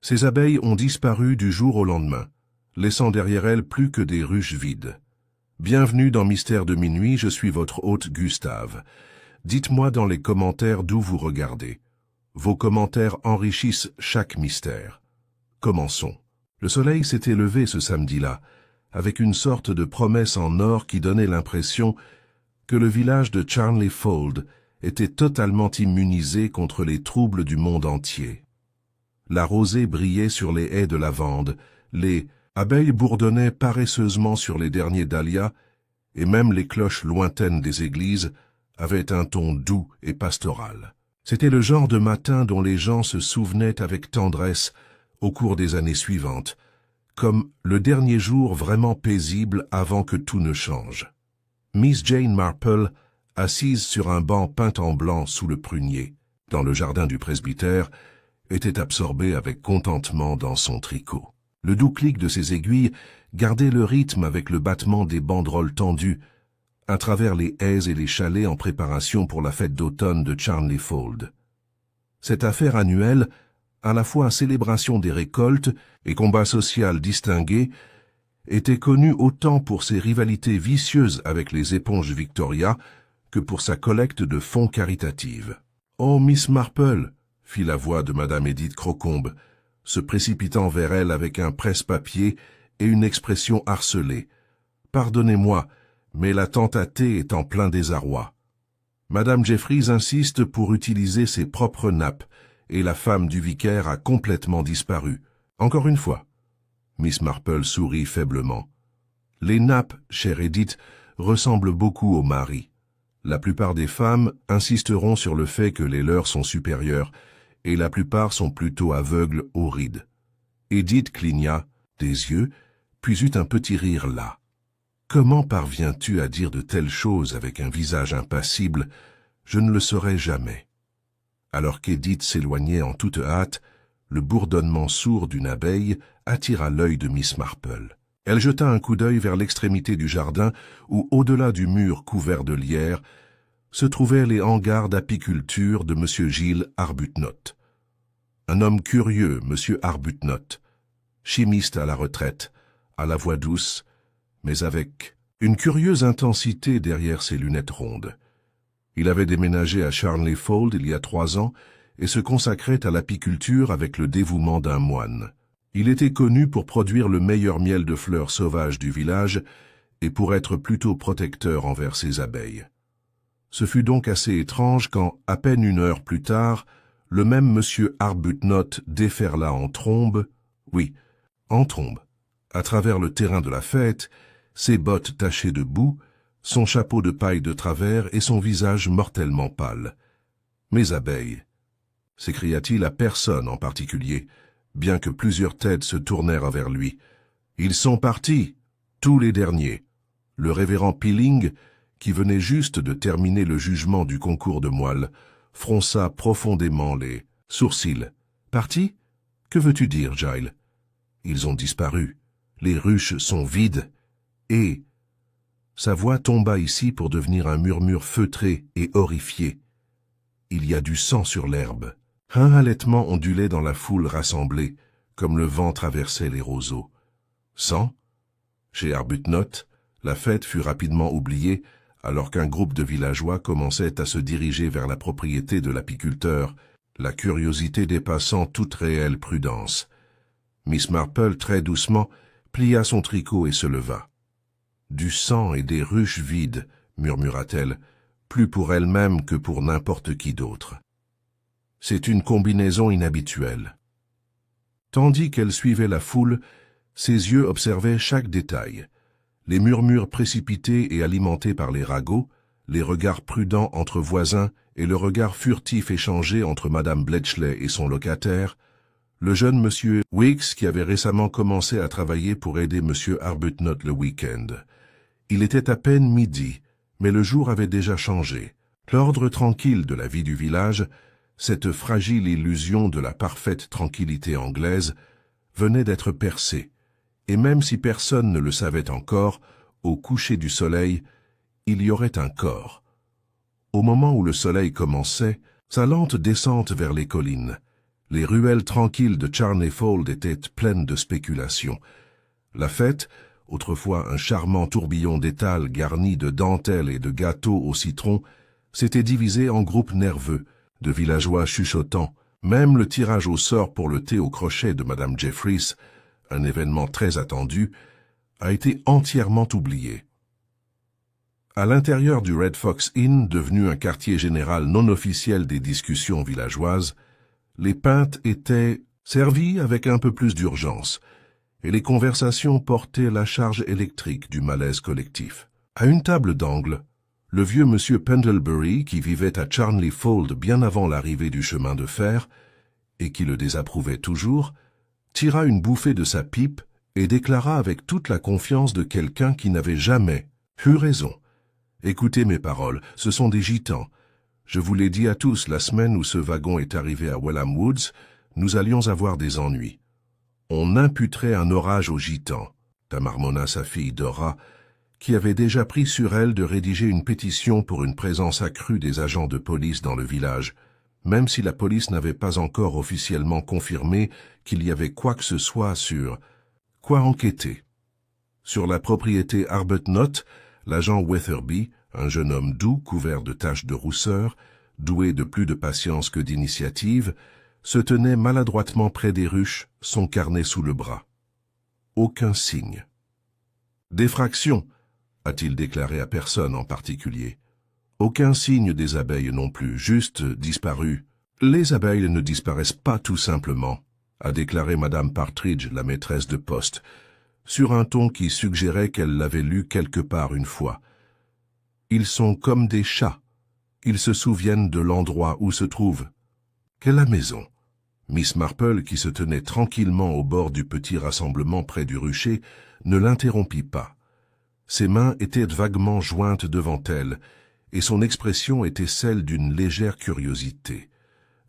Ces abeilles ont disparu du jour au lendemain, laissant derrière elles plus que des ruches vides. Bienvenue dans Mystère de minuit, je suis votre hôte Gustave. Dites-moi dans les commentaires d'où vous regardez. Vos commentaires enrichissent chaque mystère. Commençons. Le soleil s'était levé ce samedi-là, avec une sorte de promesse en or qui donnait l'impression que le village de Charnley Fold était totalement immunisé contre les troubles du monde entier. La rosée brillait sur les haies de lavande, les abeilles bourdonnaient paresseusement sur les derniers dahlias, et même les cloches lointaines des églises avaient un ton doux et pastoral. C'était le genre de matin dont les gens se souvenaient avec tendresse au cours des années suivantes, comme le dernier jour vraiment paisible avant que tout ne change. Miss Jane Marple, assise sur un banc peint en blanc sous le prunier, dans le jardin du presbytère, était absorbée avec contentement dans son tricot. Le doux clic de ses aiguilles gardait le rythme avec le battement des banderoles tendues à travers les haies et les chalets en préparation pour la fête d'automne de Charnley Fold. Cette affaire annuelle, à la fois célébration des récoltes et combat social distingué, était connue autant pour ses rivalités vicieuses avec les éponges Victoria que pour sa collecte de fonds caritative. « Oh, Miss Marple !» fit la voix de Madame Edith Crocombe, se précipitant vers elle avec un presse-papier et une expression harcelée. « Pardonnez-moi, mais la tante Athée est en plein désarroi. Madame Jeffries insiste pour utiliser ses propres nappes, et la femme du vicaire a complètement disparu. Encore une fois. » Miss Marple sourit faiblement. « Les nappes, chère Edith, ressemblent beaucoup aux maris. La plupart des femmes insisteront sur le fait que les leurs sont supérieures, et la plupart sont plutôt aveugles aux rides. » Edith cligna des yeux, puis eut un petit rire las. « Comment parviens-tu à dire de telles choses avec un visage impassible? Je ne le saurais jamais. » Alors qu'Edith s'éloignait en toute hâte, le bourdonnement sourd d'une abeille attira l'œil de Miss Marple. Elle jeta un coup d'œil vers l'extrémité du jardin où, au-delà du mur couvert de lierre, se trouvaient les hangars d'apiculture de M. Gilles Arbuthnot. Un homme curieux, M. Arbuthnot, chimiste à la retraite, à la voix douce, mais avec une curieuse intensité derrière ses lunettes rondes. Il avait déménagé à Charnley Fold il y a 3 ans et se consacrait à l'apiculture avec le dévouement d'un moine. Il était connu pour produire le meilleur miel de fleurs sauvages du village et pour être plutôt protecteur envers ses abeilles. Ce fut donc assez étrange quand, à peine 1 heure plus tard, le même monsieur Arbuthnot déferla en trombe, oui, en trombe, à travers le terrain de la fête, ses bottes tachées de boue, son chapeau de paille de travers et son visage mortellement pâle. « Mes abeilles !» s'écria-t-il à personne en particulier, bien que plusieurs têtes se tournèrent vers lui. « Ils sont partis, tous les derniers. » Le révérend Pilling, qui venait juste de terminer le jugement du concours de moelle, fronça profondément les sourcils. « Partis? Que veux-tu dire, Giles? »« Ils ont disparu. Les ruches sont vides. Et... » Sa voix tomba ici pour devenir un murmure feutré et horrifié. « Il y a du sang sur l'herbe. » Un halètement ondulait dans la foule rassemblée, comme le vent traversait les roseaux. « Sang ?» Chez Arbuthnot, la fête fut rapidement oubliée, alors qu'un groupe de villageois commençait à se diriger vers la propriété de l'apiculteur, la curiosité dépassant toute réelle prudence. Miss Marple, très doucement, plia son tricot et se leva. « Du sang et des ruches vides, » murmura-t-elle, plus pour elle-même que pour n'importe qui d'autre. C'est une combinaison inhabituelle. Tandis qu'elle suivait la foule, ses yeux observaient chaque détail. Les murmures précipités et alimentés par les ragots, les regards prudents entre voisins et le regard furtif échangé entre Madame Bletchley et son locataire, le jeune monsieur Weeks qui avait récemment commencé à travailler pour aider monsieur Arbuthnot le week-end. Il était à peine midi, mais le jour avait déjà changé. L'ordre tranquille de la vie du village, cette fragile illusion de la parfaite tranquillité anglaise, venait d'être percée, et même si personne ne le savait encore, au coucher du soleil, il y aurait un corps. Au moment où le soleil commençait, sa lente descente vers les collines, Les ruelles tranquilles de Charnley Fold étaient pleines de spéculations. La fête, autrefois un charmant tourbillon d'étals garni de dentelles et de gâteaux au citron, s'était divisée en groupes nerveux, de villageois chuchotants. Même le tirage au sort pour le thé au crochet de Madame Jeffries, un événement très attendu, a été entièrement oublié. À l'intérieur du Red Fox Inn, devenu un quartier général non officiel des discussions villageoises, les pintes étaient servies avec un peu plus d'urgence, et les conversations portaient la charge électrique du malaise collectif. À une table d'angle, le vieux monsieur Pendlebury, qui vivait à Charnley Fold bien avant l'arrivée du chemin de fer, et qui le désapprouvait toujours, tira une bouffée de sa pipe et déclara avec toute la confiance de quelqu'un qui n'avait jamais eu raison. « Écoutez mes paroles, ce sont des gitans. Je vous l'ai dit à tous, la semaine où ce wagon est arrivé à Welham Woods, nous allions avoir des ennuis. On imputerait un orage aux gitans, » marmonna sa fille Dora, qui avait déjà pris sur elle de rédiger une pétition pour une présence accrue des agents de police dans le village, même si la police n'avait pas encore officiellement confirmé qu'il y avait quoi que ce soit sur quoi enquêter. Sur la propriété Arbuthnot, l'agent Weatherby, un jeune homme doux couvert de taches de rousseur, doué de plus de patience que d'initiative, se tenait maladroitement près des ruches, son carnet sous le bras. Aucun signe. « Défraction !» a-t-il déclaré à personne en particulier. Aucun signe des abeilles non plus, juste disparu. « Les abeilles ne disparaissent pas tout simplement », a déclaré Madame Partridge, la maîtresse de poste, sur un ton qui suggérait qu'elle l'avait lu quelque part une fois. « Ils sont comme des chats. Ils se souviennent de l'endroit où se trouve. Qu'est la maison ?» Miss Marple, qui se tenait tranquillement au bord du petit rassemblement près du rucher, ne l'interrompit pas. Ses mains étaient vaguement jointes devant elle, et son expression était celle d'une légère curiosité.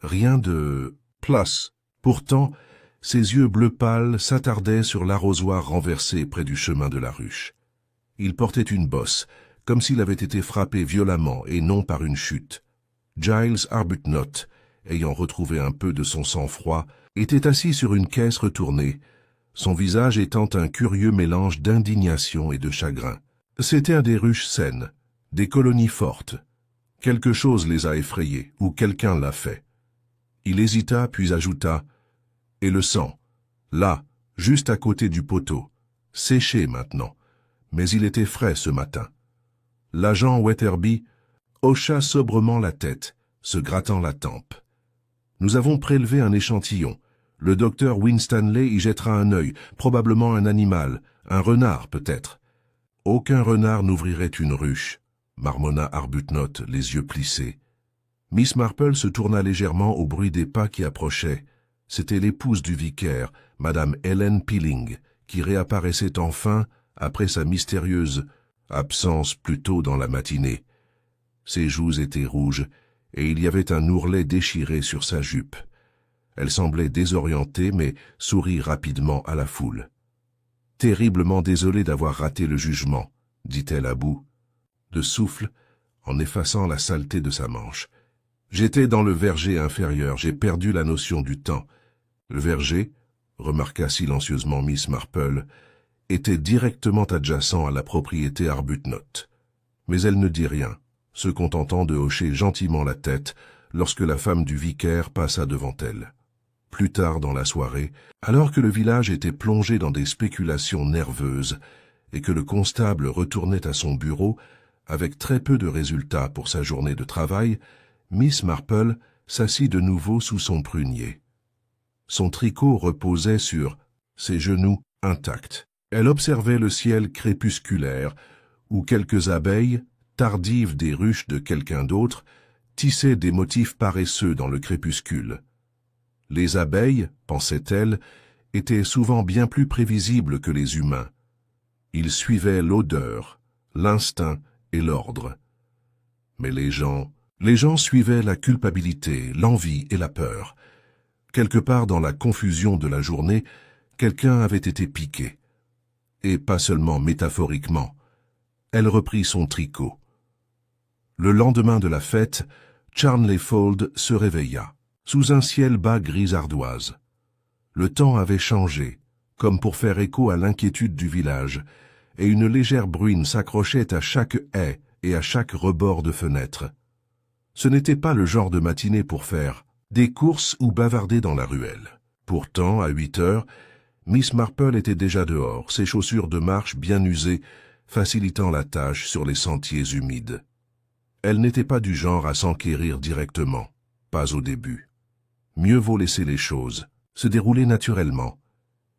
Rien de place. Pourtant, ses yeux bleu pâle s'attardaient sur l'arrosoir renversé près du chemin de la ruche. Il portait une bosse, comme s'il avait été frappé violemment et non par une chute. Giles Arbuthnot, ayant retrouvé un peu de son sang-froid, était assis sur une caisse retournée, son visage étant un curieux mélange d'indignation et de chagrin. C'était un des ruches saines, des colonies fortes. Quelque chose les a effrayés, ou quelqu'un l'a fait. Il hésita, puis ajouta « Et le sang, là, juste à côté du poteau, séché maintenant, mais il était frais ce matin. » L'agent Weatherby hocha sobrement la tête, se grattant la tempe. « Nous avons prélevé un échantillon. Le docteur Winstanley y jettera un œil, probablement un animal, un renard peut-être. » « Aucun renard n'ouvrirait une ruche, » marmonna Arbuthnot, les yeux plissés. Miss Marple se tourna légèrement au bruit des pas qui approchaient. C'était l'épouse du vicaire, Madame Helen Peeling, qui réapparaissait enfin après sa mystérieuse absence plus tôt dans la matinée. Ses joues étaient rouges, et il y avait un ourlet déchiré sur sa jupe. Elle semblait désorientée, mais sourit rapidement à la foule. « Terriblement désolée d'avoir raté le jugement, » dit-elle à bout de souffle, en effaçant la saleté de sa manche. « J'étais dans le verger inférieur, j'ai perdu la notion du temps. » Le verger, remarqua silencieusement Miss Marple, était directement adjacent à la propriété Arbuthnot. Mais elle ne dit rien, se contentant de hocher gentiment la tête lorsque la femme du vicaire passa devant elle. Plus tard dans la soirée, alors que le village était plongé dans des spéculations nerveuses et que le constable retournait à son bureau avec très peu de résultats pour sa journée de travail, Miss Marple s'assit de nouveau sous son prunier. Son tricot reposait sur ses genoux intacts. Elle observait le ciel crépusculaire où quelques abeilles, tardives des ruches de quelqu'un d'autre, tissaient des motifs paresseux dans le crépuscule. Les abeilles, pensait-elle, étaient souvent bien plus prévisibles que les humains. Ils suivaient l'odeur, l'instinct et l'ordre. Mais les gens suivaient la culpabilité, l'envie et la peur. Quelque part dans la confusion de la journée, quelqu'un avait été piqué. Et pas seulement métaphoriquement. Elle reprit son tricot. Le lendemain de la fête, Charnley Fold se réveilla. sous un ciel bas gris ardoise. Le temps avait changé, comme pour faire écho à l'inquiétude du village, et une légère bruine s'accrochait à chaque haie et à chaque rebord de fenêtre. Ce n'était pas le genre de matinée pour faire des courses ou bavarder dans la ruelle. Pourtant, à 8 heures, Miss Marple était déjà dehors, ses chaussures de marche bien usées, facilitant la tâche sur les sentiers humides. Elle n'était pas du genre à s'enquérir directement, pas au début. Mieux vaut laisser les choses se dérouler naturellement.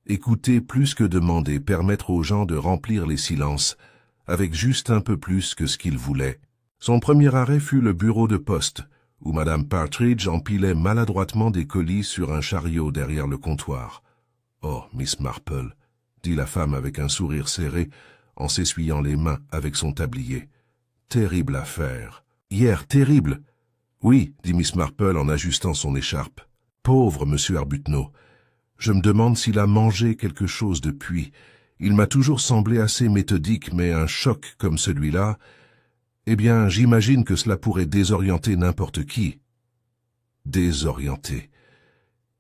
Écouter plus que demander, permettre aux gens de remplir les silences, avec juste un peu plus que ce qu'ils voulaient. Son premier arrêt fut le bureau de poste, où Madame Partridge empilait maladroitement des colis sur un chariot derrière le comptoir. « Oh, Miss Marple, » dit la femme avec un sourire serré, en s'essuyant les mains avec son tablier. « Terrible affaire. »« Hier, terrible. »« Oui, » dit Miss Marple en ajustant son écharpe. « Pauvre Monsieur Arbuthnot. Je me demande s'il a mangé quelque chose depuis. Il m'a toujours semblé assez méthodique, mais un choc comme celui-là, eh bien, j'imagine que cela pourrait désorienter n'importe qui. » Désorienter.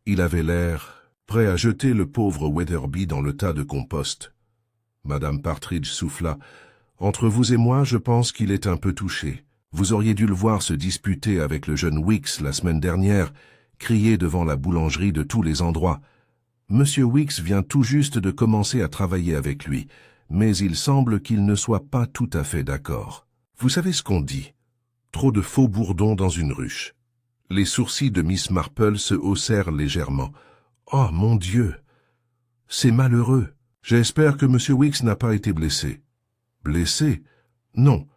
Il avait l'air prêt à jeter le pauvre Weatherby dans le tas de compost. Madame Partridge souffla. « Entre vous et moi, je pense qu'il est un peu touché. Vous auriez dû le voir se disputer avec le jeune Weeks la semaine dernière, crier devant la boulangerie de tous les endroits. Monsieur Weeks vient tout juste de commencer à travailler avec lui, mais il semble qu'il ne soit pas tout à fait d'accord. Vous savez ce qu'on dit? Trop de faux bourdons dans une ruche. » Les sourcils de Miss Marple se haussèrent légèrement. « Oh, mon Dieu! C'est malheureux. J'espère que Monsieur Weeks n'a pas été blessé. »« Blessé? Non,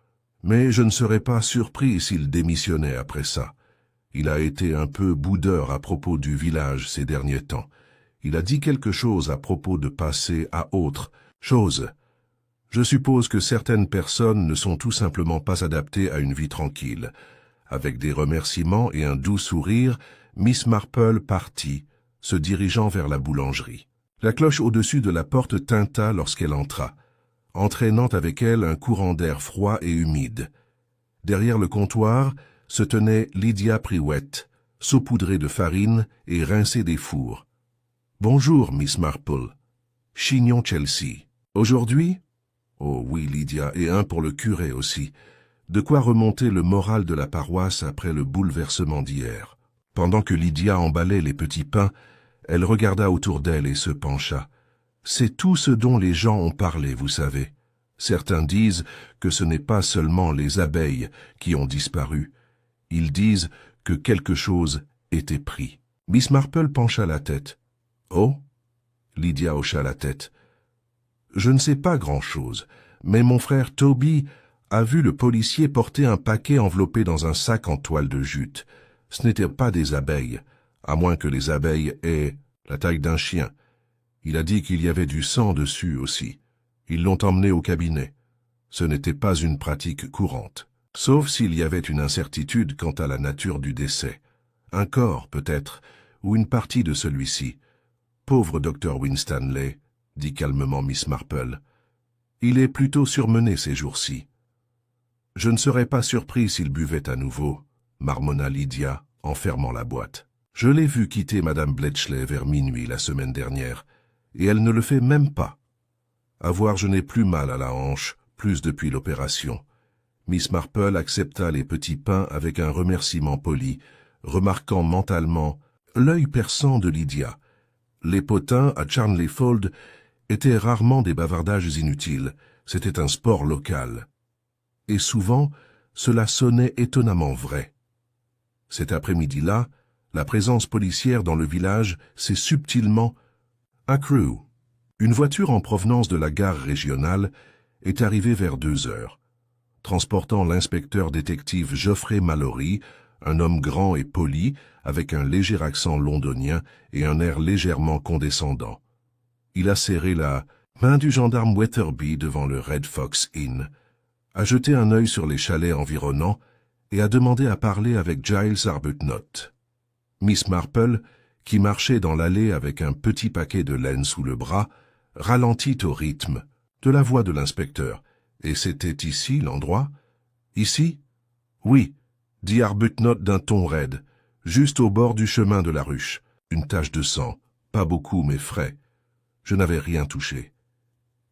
mais je ne serais pas surpris s'il démissionnait après ça. Il a été un peu boudeur à propos du village ces derniers temps. Il a dit quelque chose à propos de passer à autre chose. Je suppose que certaines personnes ne sont tout simplement pas adaptées à une vie tranquille. » Avec des remerciements et un doux sourire, Miss Marple partit, se dirigeant vers la boulangerie. La cloche au-dessus de la porte tinta lorsqu'elle entra, entraînant avec elle un courant d'air froid et humide. Derrière le comptoir se tenait Lydia Priwett, saupoudrée de farine et rincée des fours. « Bonjour, Miss Marple. Chignon Chelsea. Aujourd'hui? »« Oh oui, Lydia, et un pour le curé aussi. » De quoi remonter le moral de la paroisse après le bouleversement d'hier. Pendant que Lydia emballait les petits pains, elle regarda autour d'elle et se pencha. C'est tout ce dont les gens ont parlé, vous savez. Certains disent que ce n'est pas seulement les abeilles qui ont disparu. Ils disent que quelque chose était pris. Miss Marple pencha la tête. « Oh » Lydia hocha la tête. « Je ne sais pas grand-chose, mais mon frère Toby a vu le policier porter un paquet enveloppé dans un sac en toile de jute. Ce n'étaient pas des abeilles, à moins que les abeilles aient la taille d'un chien. Il a dit qu'il y avait du sang dessus aussi. Ils l'ont emmené au cabinet. Ce n'était pas une pratique courante, sauf s'il y avait une incertitude quant à la nature du décès. Un corps, peut-être, ou une partie de celui-ci. Pauvre Dr. Winstanley, dit calmement Miss Marple. Il est plutôt surmené ces jours-ci. Je ne serais pas surpris s'il buvait à nouveau, marmonna Lydia en fermant la boîte. Je l'ai vu quitter Madame Bletchley vers minuit la semaine dernière, et elle ne le fait même pas. À voir, je n'ai plus mal à la hanche, plus depuis l'opération. Miss Marple accepta les petits pains avec un remerciement poli, remarquant mentalement l'œil perçant de Lydia. Les potins à Charnley Fold étaient rarement des bavardages inutiles, c'était un sport local. Et souvent, cela sonnait étonnamment vrai. Cet après-midi-là, la présence policière dans le village s'est subtilement accrue. Une voiture en provenance de la gare régionale est arrivée vers 2 heures, transportant l'inspecteur détective Geoffrey Mallory, un homme grand et poli, avec un léger accent londonien et un air légèrement condescendant. Il a serré la main du gendarme Weatherby devant le Red Fox Inn, a jeté un œil sur les chalets environnants et a demandé à parler avec Giles Arbuthnot. Miss Marple, qui marchait dans l'allée avec un petit paquet de laine sous le bras, ralentit au rythme de la voix de l'inspecteur. « Et c'était ici l'endroit? Ici? »« Oui, » dit Arbuthnot d'un ton raide. juste au bord du chemin de la ruche. Une tache de sang, pas beaucoup mais frais. Je n'avais rien touché.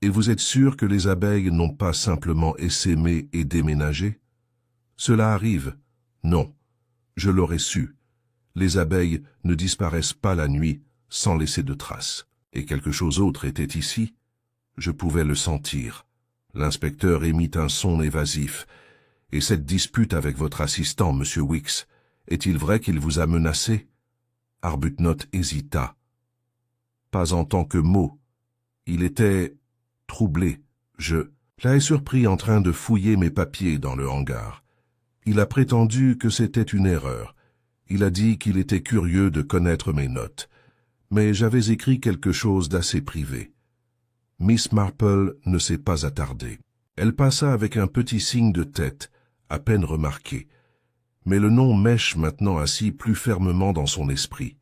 Et vous êtes sûr que les abeilles n'ont pas simplement essaimé et déménagé? Cela arrive. Non. Je l'aurais su. Les abeilles ne disparaissent pas la nuit sans laisser de traces. Et quelque chose d'autre était ici. Je pouvais le sentir. L'inspecteur émit un son évasif. Et cette dispute avec votre assistant, Monsieur Weeks, est-il vrai qu'il vous a menacé? Arbuthnot hésita. Pas en tant que mot. Il était troublé. Je l'ai surpris en train de fouiller mes papiers dans le hangar. Il a prétendu que c'était une erreur. Il a dit qu'il était curieux de connaître mes notes. Mais j'avais écrit quelque chose d'assez privé. Miss Marple ne s'est pas attardée. Elle passa avec un petit signe de tête, à peine remarqué. Mais le nom mèche maintenant assis plus fermement dans son esprit.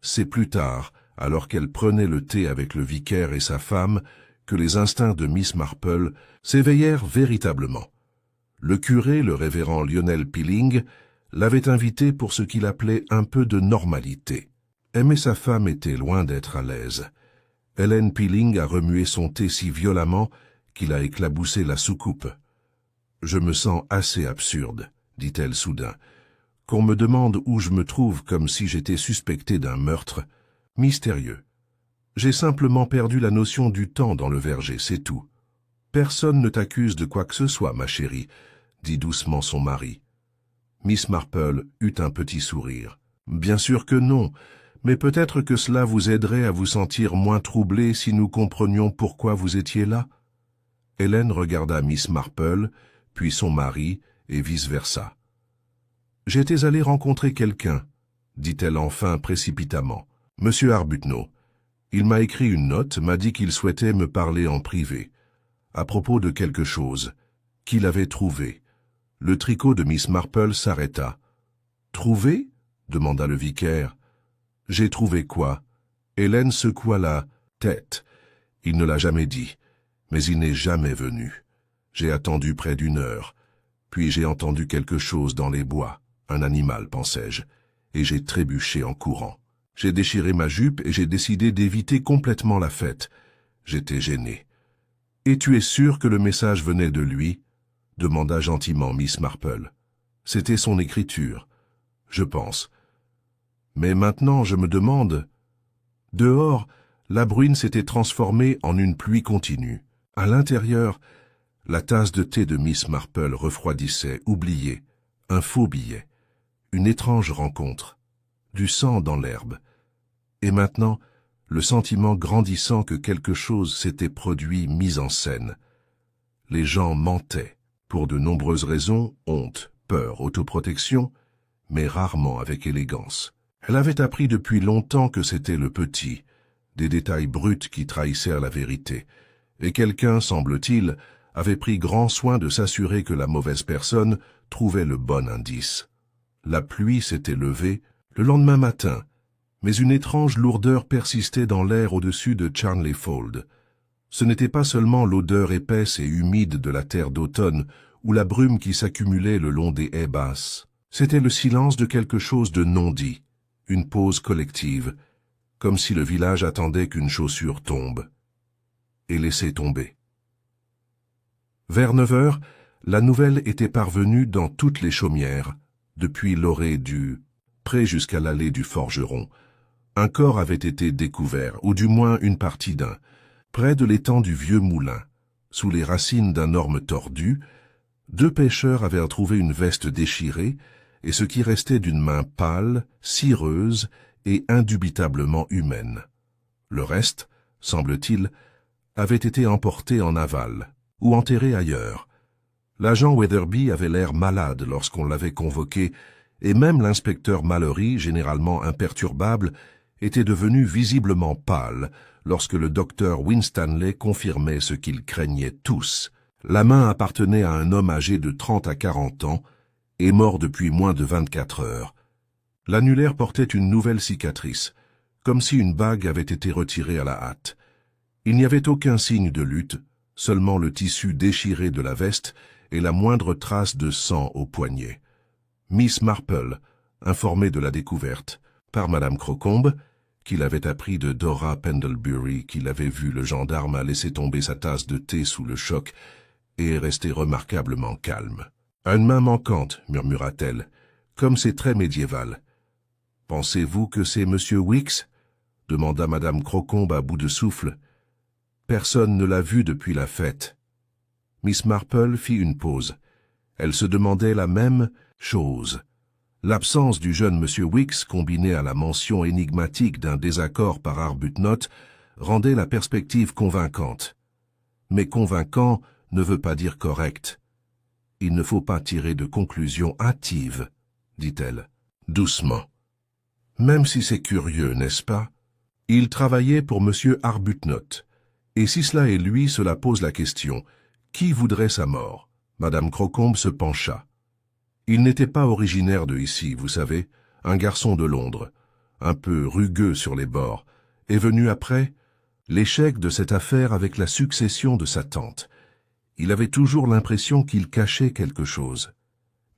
C'est plus tard, alors qu'elle prenait le thé avec le vicaire et sa femme, que les instincts de Miss Marple s'éveillèrent véritablement. Le curé, le révérend Lionel Pilling, l'avait invité pour ce qu'il appelait un peu de normalité. Aimer sa femme était loin d'être à l'aise. Hélène Pilling a remué son thé si violemment qu'il a éclaboussé la soucoupe. « Je me sens assez absurde, » dit-elle soudain. « Qu'on me demande où je me trouve comme si j'étais suspecté d'un meurtre. Mystérieux. J'ai simplement perdu la notion du temps dans le verger, c'est tout. Personne ne t'accuse de quoi que ce soit, ma chérie, » dit doucement son mari. Miss Marple eut un petit sourire. « Bien sûr que non. Mais peut-être que cela vous aiderait à vous sentir moins troublé si nous comprenions pourquoi vous étiez là. » Hélène regarda Miss Marple, puis son mari, et vice-versa. « J'étais allée rencontrer quelqu'un, » dit-elle enfin précipitamment. « Monsieur Arbuthnot. Il m'a écrit une note, m'a dit qu'il souhaitait me parler en privé, à propos de quelque chose, qu'il avait trouvé. » Le tricot de Miss Marple s'arrêta. « Trouvé ?» demanda le vicaire. « J'ai trouvé quoi ?» Hélène secoua la tête. Il ne l'a jamais dit, mais il n'est jamais venu. J'ai attendu près d'1 heure, puis j'ai entendu quelque chose dans les bois, un animal, pensai-je, et j'ai trébuché en courant. J'ai déchiré ma jupe et j'ai décidé d'éviter complètement la fête. J'étais gêné. « Et tu es sûr que le message venait de lui ?» demanda gentiment Miss Marple. « C'était son écriture, je pense. Mais maintenant, je me demande... » Dehors, la bruine s'était transformée en une pluie continue. À l'intérieur, la tasse de thé de Miss Marple refroidissait, oubliée, un faux billet, une étrange rencontre, du sang dans l'herbe. Et maintenant, le sentiment grandissant que quelque chose s'était produit mis en scène. Les gens mentaient, pour de nombreuses raisons, honte, peur, autoprotection, mais rarement avec élégance. Elle avait appris depuis longtemps que c'était le petit, des détails bruts qui trahissèrent la vérité, et quelqu'un, semble-t-il, avait pris grand soin de s'assurer que la mauvaise personne trouvait le bon indice. La pluie s'était levée le lendemain matin, mais une étrange lourdeur persistait dans l'air au-dessus de Charnley Fold. Ce n'était pas seulement l'odeur épaisse et humide de la terre d'automne ou la brume qui s'accumulait le long des haies basses. C'était le silence de quelque chose de non dit, une pause collective, comme si le village attendait qu'une chaussure tombe, et laissait tomber. Vers 9 heures, la nouvelle était parvenue dans toutes les chaumières, depuis l'orée du pré jusqu'à l'allée du forgeron. Un corps avait été découvert, ou du moins une partie d'un, près de l'étang du vieux moulin. Sous les racines d'un orme tordu, 2 pêcheurs avaient retrouvé une veste déchirée et ce qui restait d'une main pâle, cireuse et indubitablement humaine. Le reste, semble-t-il, avait été emporté en aval ou enterré ailleurs. L'agent Weatherby avait l'air malade lorsqu'on l'avait convoqué, et même l'inspecteur Mallory, généralement imperturbable, était devenu visiblement pâle lorsque le docteur Winstanley confirmait ce qu'ils craignaient tous. La main appartenait à un homme âgé de 30 à 40 ans et mort depuis moins de 24 heures. L'annulaire portait une nouvelle cicatrice, comme si une bague avait été retirée à la hâte. Il n'y avait aucun signe de lutte, seulement le tissu déchiré de la veste et la moindre trace de sang au poignet. Miss Marple, informé de la découverte par Madame Crocombe, qu'il avait appris de Dora Pendlebury qu'il avait vu le gendarme a laissé tomber sa tasse de thé sous le choc et est resté remarquablement calme. « Une main manquante, murmura-t-elle, comme c'est très médiéval. »« Pensez-vous que c'est Monsieur Weeks ?» demanda Madame Crocombe à bout de souffle. « Personne ne l'a vu depuis la fête. » Miss Marple fit une pause. Elle se demandait la même chose. L'absence du jeune Monsieur Weeks, combinée à la mention énigmatique d'un désaccord par Arbuthnot, rendait la perspective convaincante. Mais convaincant ne veut pas dire correct. Il ne faut pas tirer de conclusions hâtives, dit-elle, doucement. Même si c'est curieux, n'est-ce pas? Il travaillait pour Monsieur Arbuthnot. Et si cela est lui, cela pose la question. Qui voudrait sa mort? Madame Crocombe se pencha. Il n'était pas originaire de ici, vous savez, un garçon de Londres, un peu rugueux sur les bords, est venu après l'échec de cette affaire avec la succession de sa tante. Il avait toujours l'impression qu'il cachait quelque chose.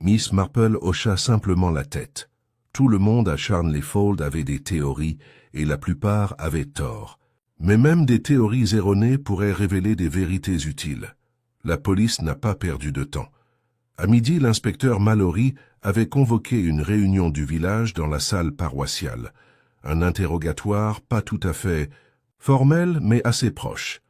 Miss Marple hocha simplement la tête. Tout le monde à Charnley Fold avait des théories, et la plupart avaient tort. Mais même des théories erronées pourraient révéler des vérités utiles. La police n'a pas perdu de temps. À midi, l'inspecteur Mallory avait convoqué une réunion du village dans la salle paroissiale. Un interrogatoire pas tout à fait formel, mais assez proche.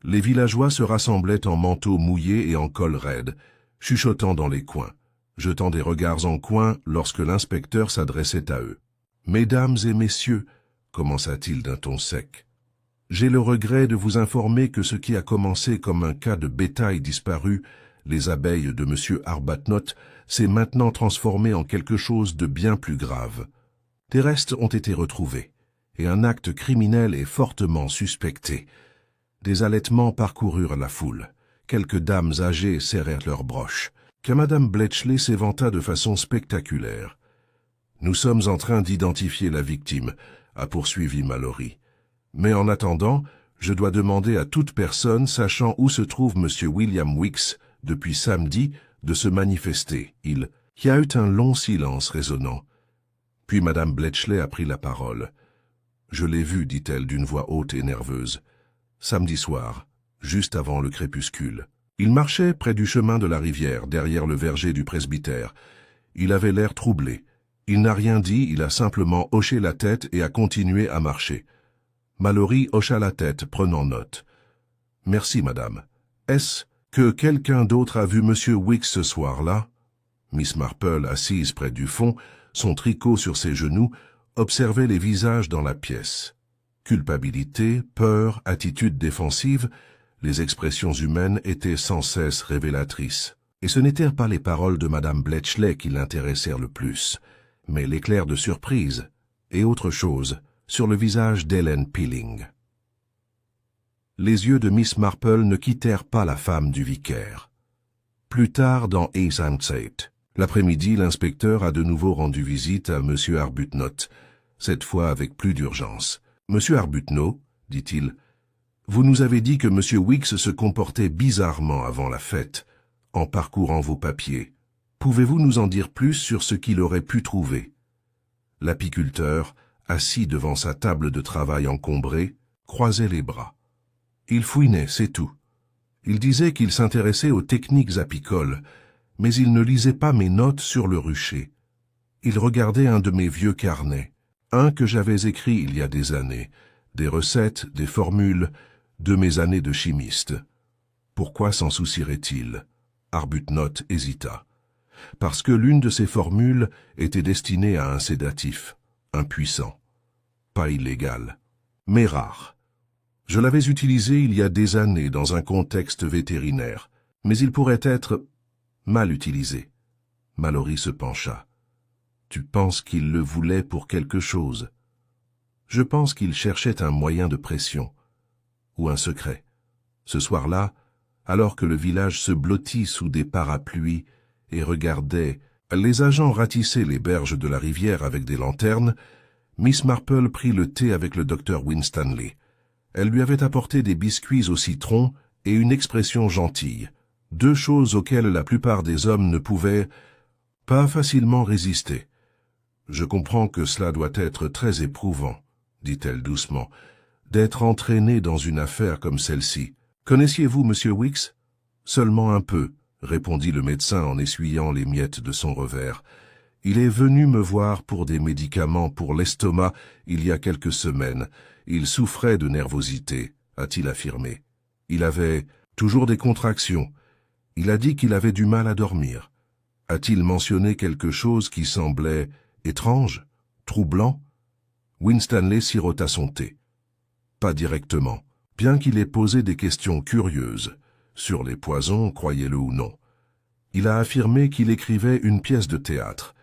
Les villageois se rassemblaient en manteaux mouillés et en col raide, chuchotant dans les coins, jetant des regards en coin lorsque l'inspecteur s'adressait à eux. « Mesdames et messieurs, » commença-t-il d'un ton sec, « j'ai le regret de vous informer que ce qui a commencé comme un cas de bétail disparu, les abeilles de M. Arbuthnot, s'est maintenant transformé en quelque chose de bien plus grave. Des restes ont été retrouvés, et un acte criminel est fortement suspecté. Des halètements parcoururent la foule. Quelques dames âgées serrèrent leurs broches. Qu'à Madame Bletchley s'éventa de façon spectaculaire. « Nous sommes en train d'identifier la victime », a poursuivi Mallory. « Mais en attendant, je dois demander à toute personne sachant où se trouve M. William Weeks depuis samedi de se manifester. » Il y a eu un long silence résonnant. Puis Madame Bletchley a pris la parole. « Je l'ai vu, dit-elle d'une voix haute et nerveuse. Samedi soir, juste avant le crépuscule. Il marchait près du chemin de la rivière, derrière le verger du presbytère. Il avait l'air troublé. Il n'a rien dit, il a simplement hoché la tête et a continué à marcher. » Mallory hocha la tête, prenant note. « Merci, madame. Est-ce que quelqu'un d'autre a vu M. Weeks ce soir-là » Miss Marple, assise près du fond, son tricot sur ses genoux, observait les visages dans la pièce. Culpabilité, peur, attitude défensive, les expressions humaines étaient sans cesse révélatrices. Et ce n'étaient pas les paroles de Madame Bletchley qui l'intéressèrent le plus, mais l'éclair de surprise et autre chose sur le visage d'Ellen Peeling. Les yeux de Miss Marple ne quittèrent pas la femme du vicaire. Plus tard, dans East Hampstead, l'après-midi, l'inspecteur a de nouveau rendu visite à M. Arbuthnot, cette fois avec plus d'urgence. « Monsieur Arbuthnot, dit-il, vous nous avez dit que M. Weeks se comportait bizarrement avant la fête, en parcourant vos papiers. Pouvez-vous nous en dire plus sur ce qu'il aurait pu trouver ?» L'apiculteur, assis devant sa table de travail encombrée, croisait les bras. Il fouinait, c'est tout. Il disait qu'il s'intéressait aux techniques apicoles, mais il ne lisait pas mes notes sur le rucher. Il regardait un de mes vieux carnets, un que j'avais écrit il y a des années, des recettes, des formules, de mes années de chimiste. Pourquoi s'en soucierait-il? Arbuthnot hésita. Parce que l'une de ces formules était destinée à un sédatif, impuissant, pas illégal, mais rare. Je l'avais utilisé il y a des années dans un contexte vétérinaire, mais il pourrait être mal utilisé. Mallory se pencha. Tu penses qu'il le voulait pour quelque chose? Je pense qu'il cherchait un moyen de pression, ou un secret. Ce soir-là, alors que le village se blottit sous des parapluies et regardait les agents ratisser les berges de la rivière avec des lanternes, Miss Marple prit le thé avec le docteur Winstanley. Elle lui avait apporté des biscuits au citron et une expression gentille, deux choses auxquelles la plupart des hommes ne pouvaient pas facilement résister. Je comprends que cela doit être très éprouvant, dit-elle doucement, d'être entraîné dans une affaire comme celle-ci. Connaissiez-vous Monsieur Weeks? Seulement un peu, répondit le médecin en essuyant les miettes de son revers. Il est venu me voir pour des médicaments pour l'estomac il y a quelques semaines. Il souffrait de nervosité, a-t-il affirmé. Il avait toujours des contractions. Il a dit qu'il avait du mal à dormir. A-t-il mentionné quelque chose qui semblait étrange, troublant? Winstanley sirota son thé. Pas directement, bien qu'il ait posé des questions curieuses, sur les poisons, croyez-le ou non. Il a affirmé qu'il écrivait une pièce de théâtre.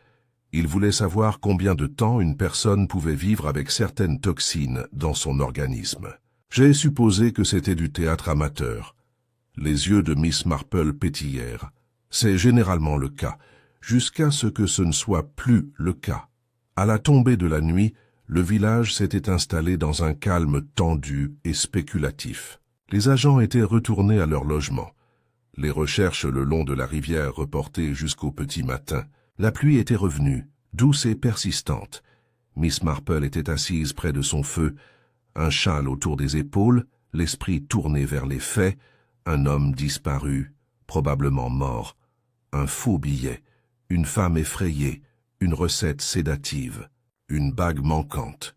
Il voulait savoir combien de temps une personne pouvait vivre avec certaines toxines dans son organisme. J'ai supposé que c'était du théâtre amateur. Les yeux de Miss Marple pétillèrent. C'est généralement le cas, jusqu'à ce que ce ne soit plus le cas. À la tombée de la nuit, le village s'était installé dans un calme tendu et spéculatif. Les agents étaient retournés à leur logement. Les recherches le long de la rivière reportées jusqu'au petit matin. La pluie était revenue, douce et persistante. Miss Marple était assise près de son feu, un châle autour des épaules, l'esprit tourné vers les faits, un homme disparu, probablement mort, un faux billet, une femme effrayée, une recette sédative, une bague manquante.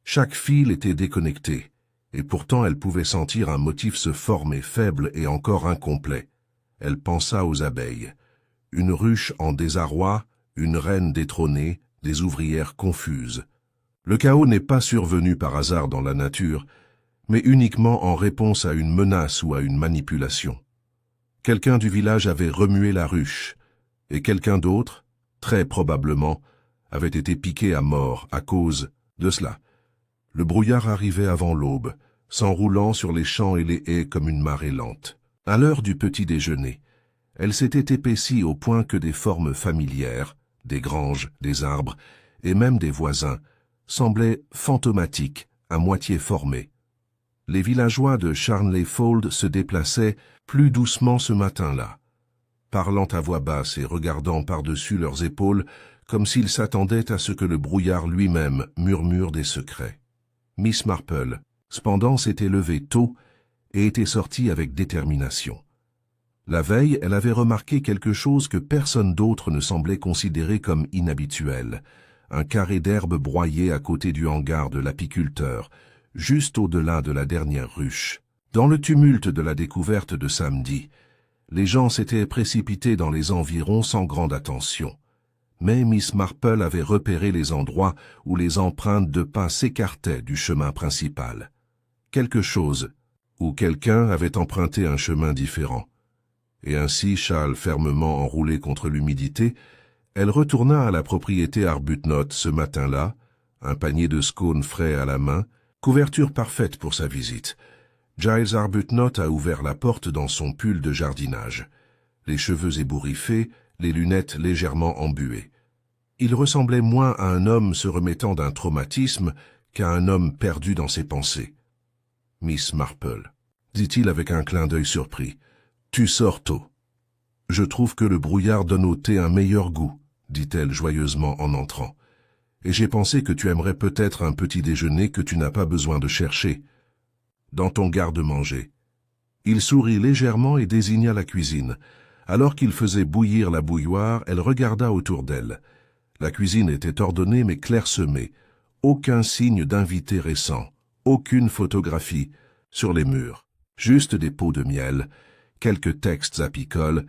Chaque fil était déconnecté, et pourtant elle pouvait sentir un motif se former faible et encore incomplet. Elle pensa aux abeilles. Une ruche en désarroi, une reine détrônée, des ouvrières confuses. Le chaos n'est pas survenu par hasard dans la nature, mais uniquement en réponse à une menace ou à une manipulation. Quelqu'un du village avait remué la ruche, et quelqu'un d'autre, très probablement, avait été piqué à mort à cause de cela. Le brouillard arrivait avant l'aube, s'enroulant sur les champs et les haies comme une marée lente. À l'heure du petit déjeuner, elle s'était épaissie au point que des formes familières, des granges, des arbres, et même des voisins, semblaient fantomatiques, à moitié formés. Les villageois de Charnley Fold se déplaçaient plus doucement ce matin-là, parlant à voix basse et regardant par-dessus leurs épaules comme s'ils s'attendaient à ce que le brouillard lui-même murmure des secrets. Miss Marple, cependant, s'était levée tôt et était sortie avec détermination. La veille, elle avait remarqué quelque chose que personne d'autre ne semblait considérer comme inhabituel, un carré d'herbe broyé à côté du hangar de l'apiculteur, juste au-delà de la dernière ruche. Dans le tumulte de la découverte de samedi, les gens s'étaient précipités dans les environs sans grande attention. Mais Miss Marple avait repéré les endroits où les empreintes de pas s'écartaient du chemin principal. Quelque chose, ou quelqu'un avait emprunté un chemin différent. Et ainsi, châle fermement enroulé contre l'humidité, elle retourna à la propriété Arbuthnot ce matin-là, un panier de scones frais à la main, couverture parfaite pour sa visite. Giles Arbuthnot a ouvert la porte dans son pull de jardinage, les cheveux ébouriffés, les lunettes légèrement embuées. Il ressemblait moins à un homme se remettant d'un traumatisme qu'à un homme perdu dans ses pensées. « Miss Marple, » dit-il avec un clin d'œil surpris, « tu sors tôt. »« Je trouve que le brouillard donne au thé un meilleur goût, » dit-elle joyeusement en entrant. « Et j'ai pensé que tu aimerais peut-être un petit déjeuner que tu n'as pas besoin de chercher. Dans ton garde-manger. » Il sourit légèrement et désigna la cuisine. Alors qu'il faisait bouillir la bouilloire, elle regarda autour d'elle. La cuisine était ordonnée mais clairsemée. Aucun signe d'invité récent, aucune photographie sur les murs. Juste des pots de miel, quelques textes apicoles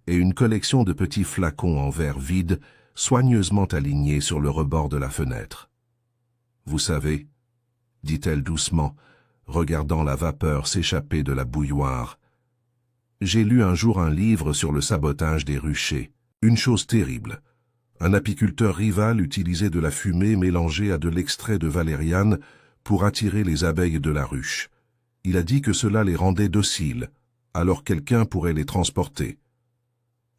et une collection de petits flacons en verre vide soigneusement alignés sur le rebord de la fenêtre. « Vous savez, » dit-elle doucement, regardant la vapeur s'échapper de la bouilloire, « j'ai lu un jour un livre sur le sabotage des ruchers, une chose terrible. Un apiculteur rival utilisait de la fumée mélangée à de l'extrait de valériane pour attirer les abeilles de la ruche. Il a dit que cela les rendait dociles, alors quelqu'un pourrait les transporter. »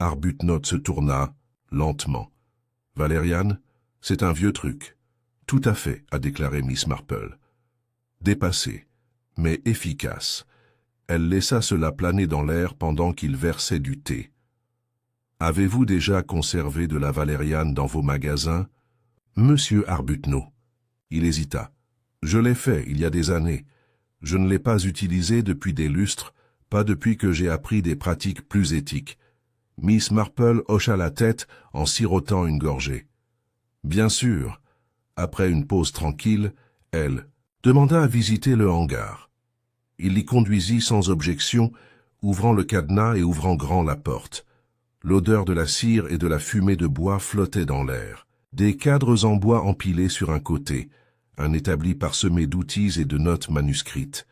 Arbuthnot se tourna, lentement. « Valériane, c'est un vieux truc. »« Tout à fait, » a déclaré Miss Marple. Dépassée, mais efficace. Elle laissa cela planer dans l'air pendant qu'il versait du thé. « Avez-vous déjà conservé de la valériane dans vos magasins ? » Monsieur Arbuthnot. Il hésita. Je l'ai fait il y a des années. Je ne l'ai pas utilisé depuis des lustres, pas depuis que j'ai appris des pratiques plus éthiques. Miss Marple hocha la tête en sirotant une gorgée. Bien sûr. Après une pause tranquille, elle demanda à visiter le hangar. Il l'y conduisit sans objection, ouvrant le cadenas et ouvrant grand la porte. L'odeur de la cire et de la fumée de bois flottait dans l'air. Des cadres en bois empilés sur un côté, un établi parsemé d'outils et de notes manuscrites.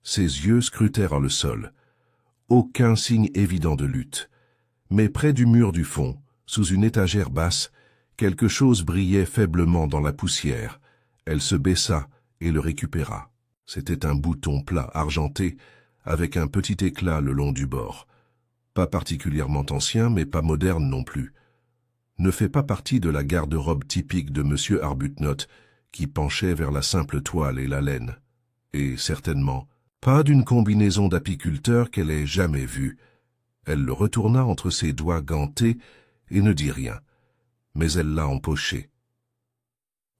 Ses yeux scrutèrent le sol. Aucun signe évident de lutte. Mais près du mur du fond, sous une étagère basse, quelque chose brillait faiblement dans la poussière. Elle se baissa et le récupéra. C'était un bouton plat argenté, avec un petit éclat le long du bord. Pas particulièrement ancien, mais pas moderne non plus. Ne fait pas partie de la garde-robe typique de M. Arbuthnot, qui penchait vers la simple toile et la laine. Et certainement, pas d'une combinaison d'apiculteur qu'elle ait jamais vue. Elle le retourna entre ses doigts gantés et ne dit rien. Mais elle l'a empoché.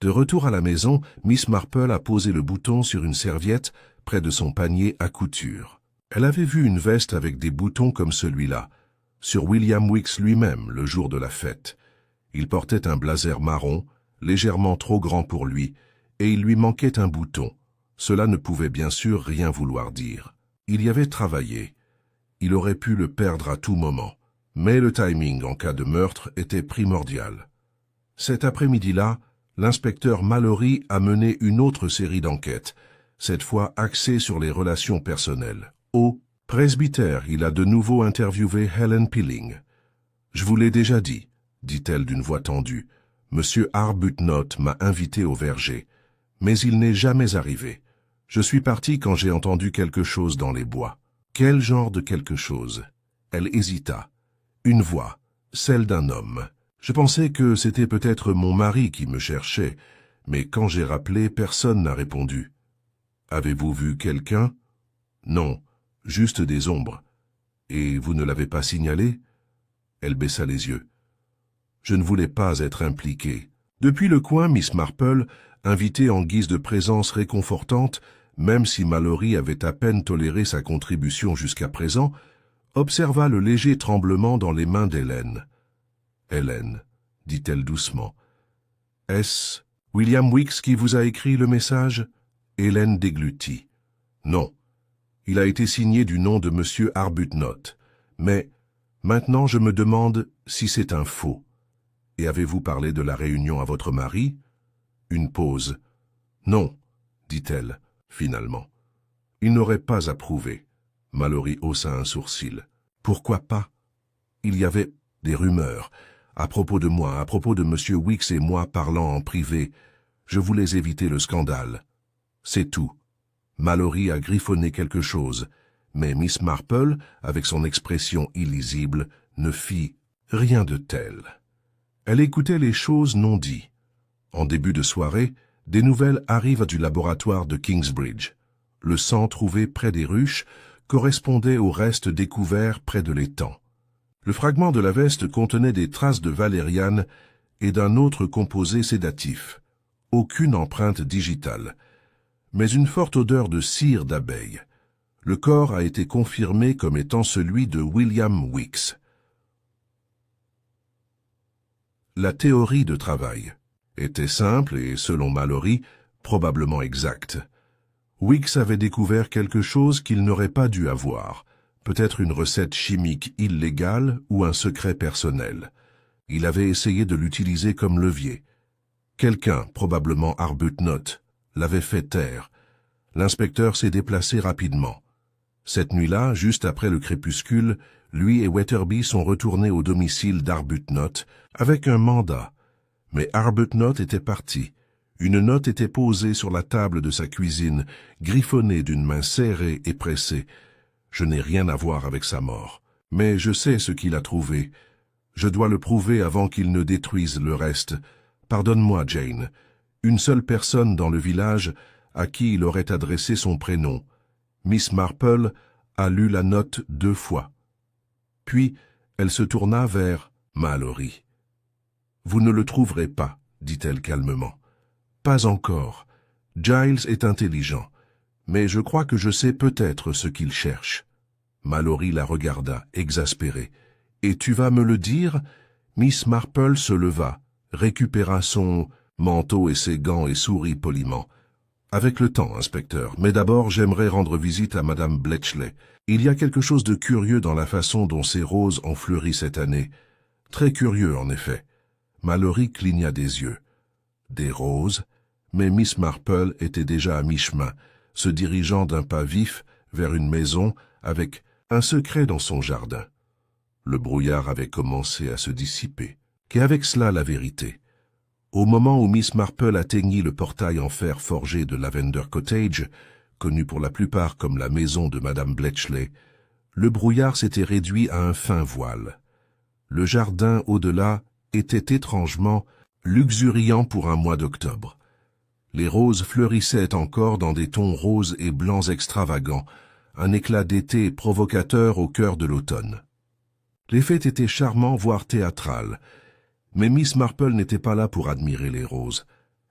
De retour à la maison, Miss Marple a posé le bouton sur une serviette près de son panier à couture. Elle avait vu une veste avec des boutons comme celui-là, sur William Weeks lui-même le jour de la fête. Il portait un blazer marron, légèrement trop grand pour lui, et il lui manquait un bouton. Cela ne pouvait bien sûr rien vouloir dire. Il y avait travaillé. Il aurait pu le perdre à tout moment. Mais le timing en cas de meurtre était primordial. Cet après-midi-là, l'inspecteur Mallory a mené une autre série d'enquêtes, cette fois axée sur les relations personnelles. Au presbytère, il a de nouveau interviewé Helen Pilling. « Je vous l'ai déjà dit, » dit-elle d'une voix tendue. « Monsieur Arbuthnot m'a invité au verger, mais il n'est jamais arrivé. Je suis parti quand j'ai entendu quelque chose dans les bois. » Quel genre de quelque chose? Elle hésita. Une voix, celle d'un homme. Je pensais que c'était peut-être mon mari qui me cherchait, mais quand j'ai rappelé, personne n'a répondu. Avez-vous vu quelqu'un? Non, juste des ombres. Et vous ne l'avez pas signalé? Elle baissa les yeux. Je ne voulais pas être impliquée. Depuis le coin, Miss Marple, invitée en guise de présence réconfortante, même si Mallory avait à peine toléré sa contribution jusqu'à présent, observa le léger tremblement dans les mains d'Hélène. « Hélène, dit-elle doucement. « Est-ce William Weeks qui vous a écrit le message ?» Hélène déglutit. « Non. Il a été signé du nom de M. Arbuthnot. Mais maintenant je me demande si c'est un faux. Et avez-vous parlé de la réunion à votre mari ?» Une pause. « Non, dit-elle. Finalement. Il n'aurait pas approuvé. » Mallory haussa un sourcil. « Pourquoi pas? Il y avait des rumeurs. À propos de moi, à propos de M. Weeks et moi parlant en privé. Je voulais éviter le scandale. C'est tout. » Mallory a griffonné quelque chose, mais Miss Marple, avec son expression illisible, ne fit rien de tel. Elle écoutait les choses non dites. En début de soirée, des nouvelles arrivent du laboratoire de Kingsbridge. Le sang trouvé près des ruches correspondait au reste découvert près de l'étang. Le fragment de la veste contenait des traces de valériane et d'un autre composé sédatif. Aucune empreinte digitale, mais une forte odeur de cire d'abeille. Le corps a été confirmé comme étant celui de William Weeks. La théorie de travail était simple et, selon Mallory, probablement exacte. Weeks avait découvert quelque chose qu'il n'aurait pas dû avoir, peut-être une recette chimique illégale ou un secret personnel. Il avait essayé de l'utiliser comme levier. Quelqu'un, probablement Arbuthnot, l'avait fait taire. L'inspecteur s'est déplacé rapidement. Cette nuit-là, juste après le crépuscule, lui et Weatherby sont retournés au domicile d'Arbuthnot avec un mandat. Mais Arbuthnot était parti. Une note était posée sur la table de sa cuisine, griffonnée d'une main serrée et pressée. Je n'ai rien à voir avec sa mort, mais je sais ce qu'il a trouvé. Je dois le prouver avant qu'il ne détruise le reste. Pardonne-moi, Jane. Une seule personne dans le village à qui il aurait adressé son prénom. Miss Marple a lu la note 2 fois. Puis, elle se tourna vers Mallory. « Vous ne le trouverez pas, dit-elle calmement. Pas encore. Giles est intelligent, mais je crois que je sais peut-être ce qu'il cherche. Mallory la regarda, exaspérée. Et tu vas me le dire? Miss Marple se leva, récupéra son manteau et ses gants et sourit poliment. Avec le temps, inspecteur, mais d'abord j'aimerais rendre visite à Madame Bletchley. Il y a quelque chose de curieux dans la façon dont ces roses ont fleuri cette année. Très curieux, en effet. Mallory cligna des yeux. Des roses? Mais Miss Marple était déjà à mi-chemin, se dirigeant d'un pas vif vers une maison avec un secret dans son jardin. Le brouillard avait commencé à se dissiper. Qu'avec cela la vérité? Au moment où Miss Marple atteignit le portail en fer forgé de Lavender Cottage, connu pour la plupart comme la maison de Madame Bletchley, le brouillard s'était réduit à un fin voile. Le jardin au-delà était étrangement luxuriant pour un mois d'octobre. Les roses fleurissaient encore dans des tons roses et blancs extravagants, un éclat d'été provocateur au cœur de l'automne. L'effet était charmant, voire théâtral, mais Miss Marple n'était pas là pour admirer les roses.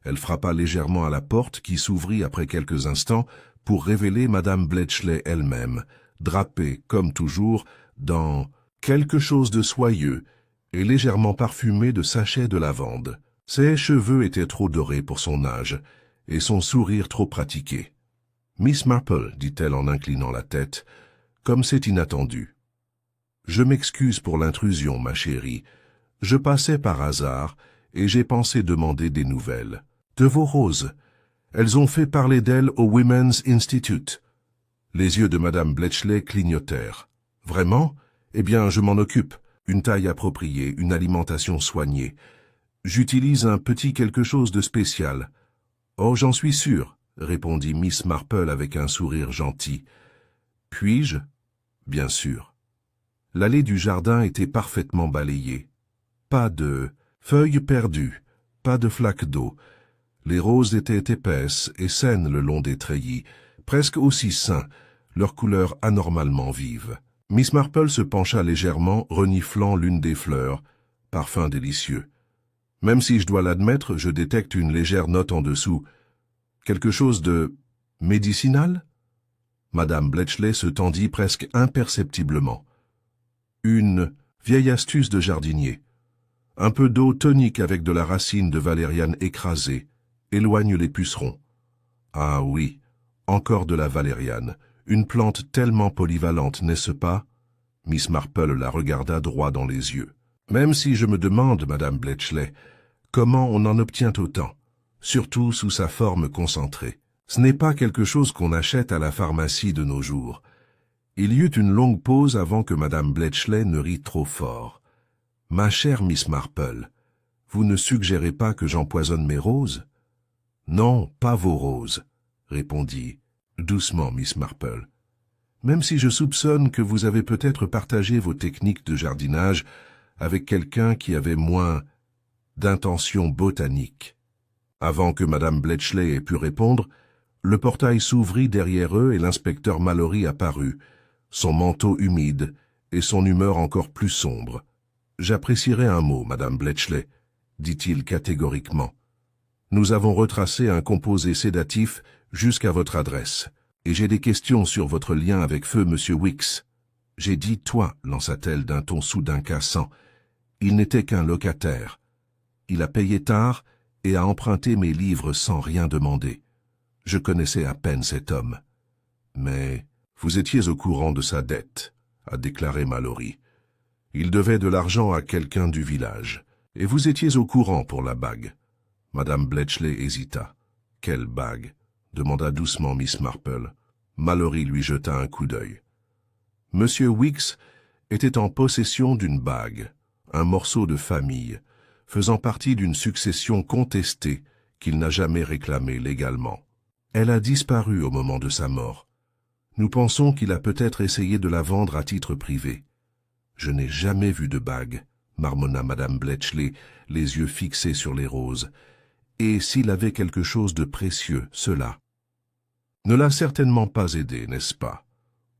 Elle frappa légèrement à la porte qui s'ouvrit après quelques instants pour révéler Madame Bletchley elle-même, drapée, comme toujours, dans quelque chose de soyeux et légèrement parfumé de sachets de lavande. Ses cheveux étaient trop dorés pour son âge, et son sourire trop pratiqué. « Miss Marple, dit-elle en inclinant la tête, comme c'est inattendu. Je m'excuse pour l'intrusion, ma chérie. Je passais par hasard, et j'ai pensé demander des nouvelles. De vos roses. Elles ont fait parler d'elles au Women's Institute. » Les yeux de Madame Bletchley clignotèrent. « Vraiment? Eh bien, je m'en occupe. Une taille appropriée, une alimentation soignée. J'utilise un petit quelque chose de spécial. »« Oh, j'en suis sûre, » répondit Miss Marple avec un sourire gentil. « Puis-je? » »« Bien sûr. » L'allée du jardin était parfaitement balayée. Pas de feuilles perdues, pas de flaques d'eau. Les roses étaient épaisses et saines le long des treillis, presque aussi sains, leur couleur anormalement vive. Miss Marple se pencha légèrement, reniflant l'une des fleurs. Parfum délicieux. Même si je dois l'admettre, je détecte une légère note en dessous. Quelque chose de médicinal? Madame Bletchley se tendit presque imperceptiblement. Une vieille astuce de jardinier. Un peu d'eau tonique avec de la racine de valériane écrasée éloigne les pucerons. Ah oui, encore de la valériane, une plante tellement polyvalente, n'est-ce pas? Miss Marple la regarda droit dans les yeux. Même si je me demande, Madame Bletchley, comment on en obtient autant, surtout sous sa forme concentrée. Ce n'est pas quelque chose qu'on achète à la pharmacie de nos jours. Il y eut une longue pause avant que Madame Bletchley ne rit trop fort. « Ma chère Miss Marple, vous ne suggérez pas que j'empoisonne mes roses ?»« Non, pas vos roses, » répondit doucement Miss Marple. « Même si je soupçonne que vous avez peut-être partagé vos techniques de jardinage avec quelqu'un qui avait moins d'intention botanique. » Avant que Madame Bletchley ait pu répondre, le portail s'ouvrit derrière eux et l'inspecteur Mallory apparut, son manteau humide et son humeur encore plus sombre. « J'apprécierais un mot, Madame Bletchley, » dit-il catégoriquement. « Nous avons retracé un composé sédatif jusqu'à votre adresse, et j'ai des questions sur votre lien avec feu Monsieur Wicks. »« J'ai dit toi, » lança-t-elle d'un ton soudain cassant. « Il n'était qu'un locataire. Il a payé tard et a emprunté mes livres sans rien demander. Je connaissais à peine cet homme. »« Mais vous étiez au courant de sa dette, » a déclaré Mallory. « Il devait de l'argent à quelqu'un du village, et vous étiez au courant pour la bague. » Madame Bletchley hésita. « Quelle bague ?» demanda doucement Miss Marple. Mallory lui jeta un coup d'œil. Monsieur Wicks était en possession d'une bague, un morceau de famille, faisant partie d'une succession contestée qu'il n'a jamais réclamée légalement. Elle a disparu au moment de sa mort. Nous pensons qu'il a peut-être essayé de la vendre à titre privé. « Je n'ai jamais vu de bague, » marmonna Madame Bletchley, les yeux fixés sur les roses. « Et s'il avait quelque chose de précieux, cela ne l'a certainement pas aidé, n'est-ce pas?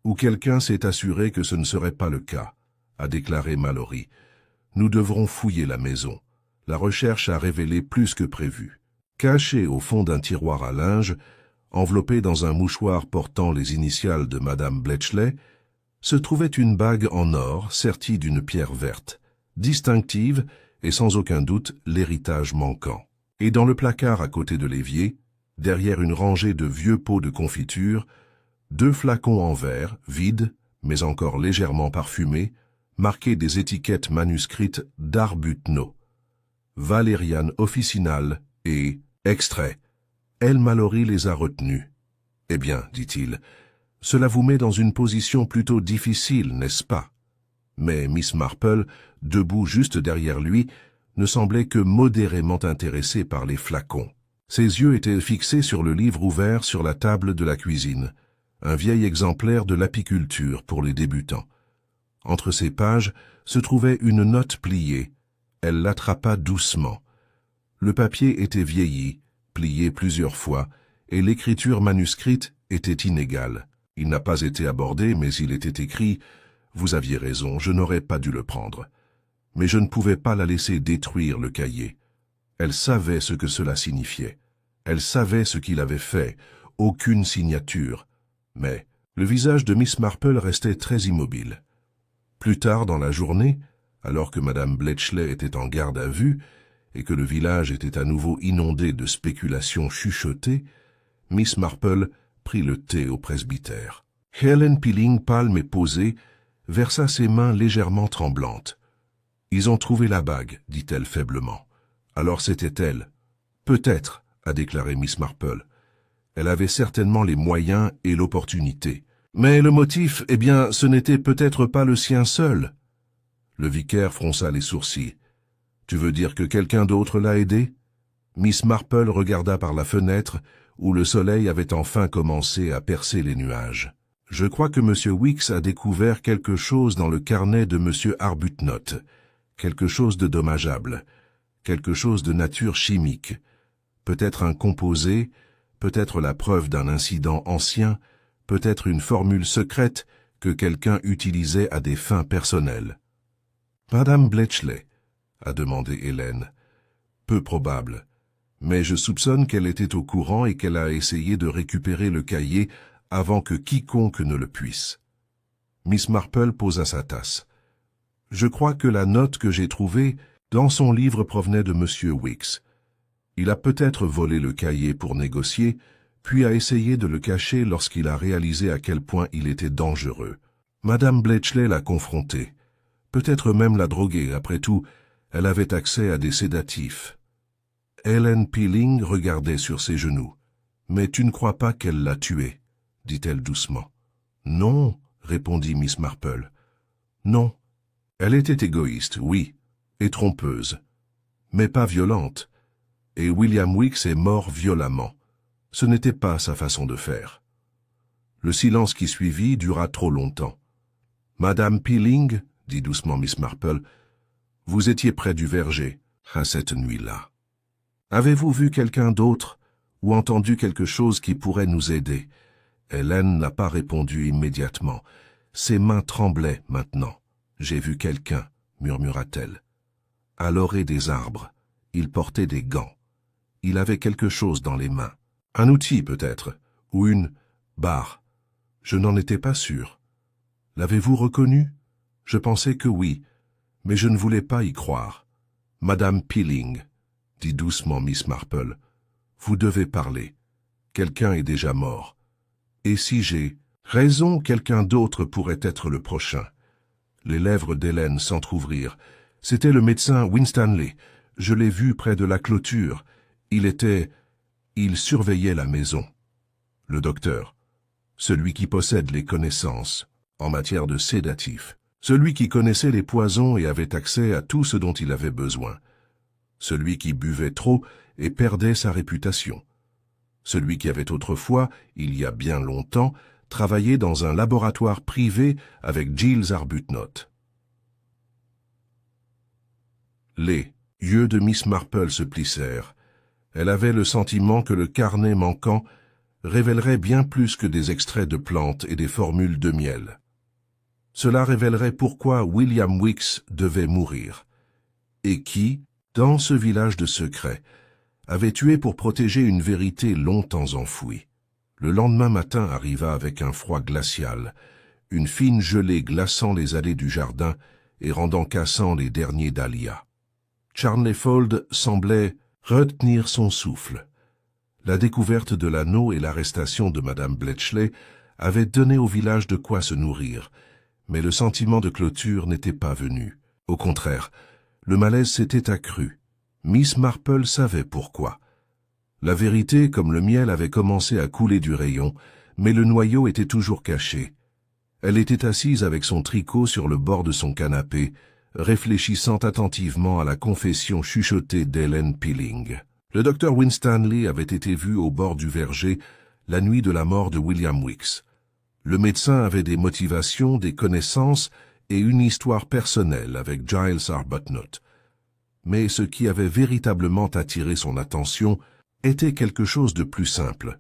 Ou quelqu'un s'est assuré que ce ne serait pas le cas, » a déclaré Mallory. « Nous devrons fouiller la maison. La recherche a révélé plus que prévu. Caché au fond d'un tiroir à linge, enveloppé dans un mouchoir portant les initiales de Madame Bletchley, se trouvait une bague en or sertie d'une pierre verte, distinctive et sans aucun doute l'héritage manquant. Et dans le placard à côté de l'évier, derrière une rangée de vieux pots de confiture, 2 flacons en verre, vides, mais encore légèrement parfumés, marqués des étiquettes manuscrites d'Arbuthnot, Valériane officinale et extrait. El Mallory les a retenus. Eh bien, dit-il, cela vous met dans une position plutôt difficile, n'est-ce pas? Mais Miss Marple, debout juste derrière lui, ne semblait que modérément intéressée par les flacons. Ses yeux étaient fixés sur le livre ouvert sur la table de la cuisine, un vieil exemplaire de l'apiculture pour les débutants. Entre ces pages se trouvait une note pliée. Elle l'attrapa doucement. Le papier était vieilli, plié plusieurs fois, et l'écriture manuscrite était inégale. Il n'a pas été abordé, mais il était écrit « Vous aviez raison, je n'aurais pas dû le prendre. » Mais je ne pouvais pas la laisser détruire le cahier. Elle savait ce que cela signifiait. Elle savait ce qu'il avait fait. Aucune signature. Mais le visage de Miss Marple restait très immobile. Plus tard dans la journée, alors que Madame Bletchley était en garde à vue et que le village était à nouveau inondé de spéculations chuchotées, Miss Marple prit le thé au presbytère. Helen Peeling, pâle et posée, versa ses mains légèrement tremblantes. « Ils ont trouvé la bague, dit-elle faiblement. Alors c'était elle. Peut-être, a déclaré Miss Marple. Elle avait certainement les moyens et l'opportunité. Mais le motif, eh bien, ce n'était peut-être pas le sien seul. Le vicaire fronça les sourcils. Tu veux dire que quelqu'un d'autre l'a aidé? Miss Marple regarda par la fenêtre où le soleil avait enfin commencé à percer les nuages. Je crois que M. Weeks a découvert quelque chose dans le carnet de M. Arbuthnot, quelque chose de dommageable, quelque chose de nature chimique, peut-être un composé, peut-être la preuve d'un incident ancien, peut-être une formule secrète que quelqu'un utilisait à des fins personnelles. « Madame Bletchley ?» a demandé Hélène. « Peu probable, mais je soupçonne qu'elle était au courant et qu'elle a essayé de récupérer le cahier avant que quiconque ne le puisse. » Miss Marple posa sa tasse. « Je crois que la note que j'ai trouvée dans son livre provenait de M. Weeks. Il a peut-être volé le cahier pour négocier, puis a essayé de le cacher lorsqu'il a réalisé à quel point il était dangereux. Madame Bletchley l'a confronté, peut-être même l'a drogué, après tout, elle avait accès à des sédatifs. » Helen Peeling regardait sur ses genoux. « Mais tu ne crois pas qu'elle l'a tué ?» dit-elle doucement. « Non, » répondit Miss Marple. « Non. Elle était égoïste, oui, et trompeuse, mais pas violente. Et William Weeks est mort violemment. Ce n'était pas sa façon de faire. » Le silence qui suivit dura trop longtemps. « Madame Peeling, » dit doucement Miss Marple, « vous étiez près du verger, à cette nuit-là. Avez-vous vu quelqu'un d'autre ou entendu quelque chose qui pourrait nous aider ?» Hélène n'a pas répondu immédiatement. Ses mains tremblaient maintenant. « J'ai vu quelqu'un, » murmura-t-elle. « À l'orée des arbres. Il portait des gants. Il avait quelque chose dans les mains. Un outil peut-être, ou une barre. Je n'en étais pas sûr. L'avez-vous reconnu? Je pensais que oui, mais je ne voulais pas y croire. Madame Peeling, dit doucement Miss Marple, vous devez parler. Quelqu'un est déjà mort. Et si j'ai raison, quelqu'un d'autre pourrait être le prochain. » Les lèvres d'Hélène s'entr'ouvrirent. C'était le médecin Winstanley. Je l'ai vu près de la clôture. Il surveillait la maison. Le docteur, celui qui possède les connaissances en matière de sédatifs, celui qui connaissait les poisons et avait accès à tout ce dont il avait besoin, celui qui buvait trop et perdait sa réputation, celui qui avait autrefois, il y a bien longtemps, travaillé dans un laboratoire privé avec Giles Arbuthnot. Les yeux de Miss Marple se plissèrent. Elle avait le sentiment que le carnet manquant révélerait bien plus que des extraits de plantes et des formules de miel. Cela révélerait pourquoi William Weeks devait mourir, et qui, dans ce village de secret, avait tué pour protéger une vérité longtemps enfouie. Le lendemain matin arriva avec un froid glacial, une fine gelée glaçant les allées du jardin et rendant cassants les derniers dahlias. Charnleyfold semblait retenir son souffle. La découverte de l'anneau et l'arrestation de Madame Bletchley avaient donné au village de quoi se nourrir, mais le sentiment de clôture n'était pas venu. Au contraire, le malaise s'était accru. Miss Marple savait pourquoi. La vérité, comme le miel, avait commencé à couler du rayon, mais le noyau était toujours caché. Elle était assise avec son tricot sur le bord de son canapé, réfléchissant attentivement à la confession chuchotée d'Ellen Peeling. Le docteur Winstanley avait été vu au bord du verger la nuit de la mort de William Weeks. Le médecin avait des motivations, des connaissances et une histoire personnelle avec Giles Arbuthnot. Mais ce qui avait véritablement attiré son attention était quelque chose de plus simple.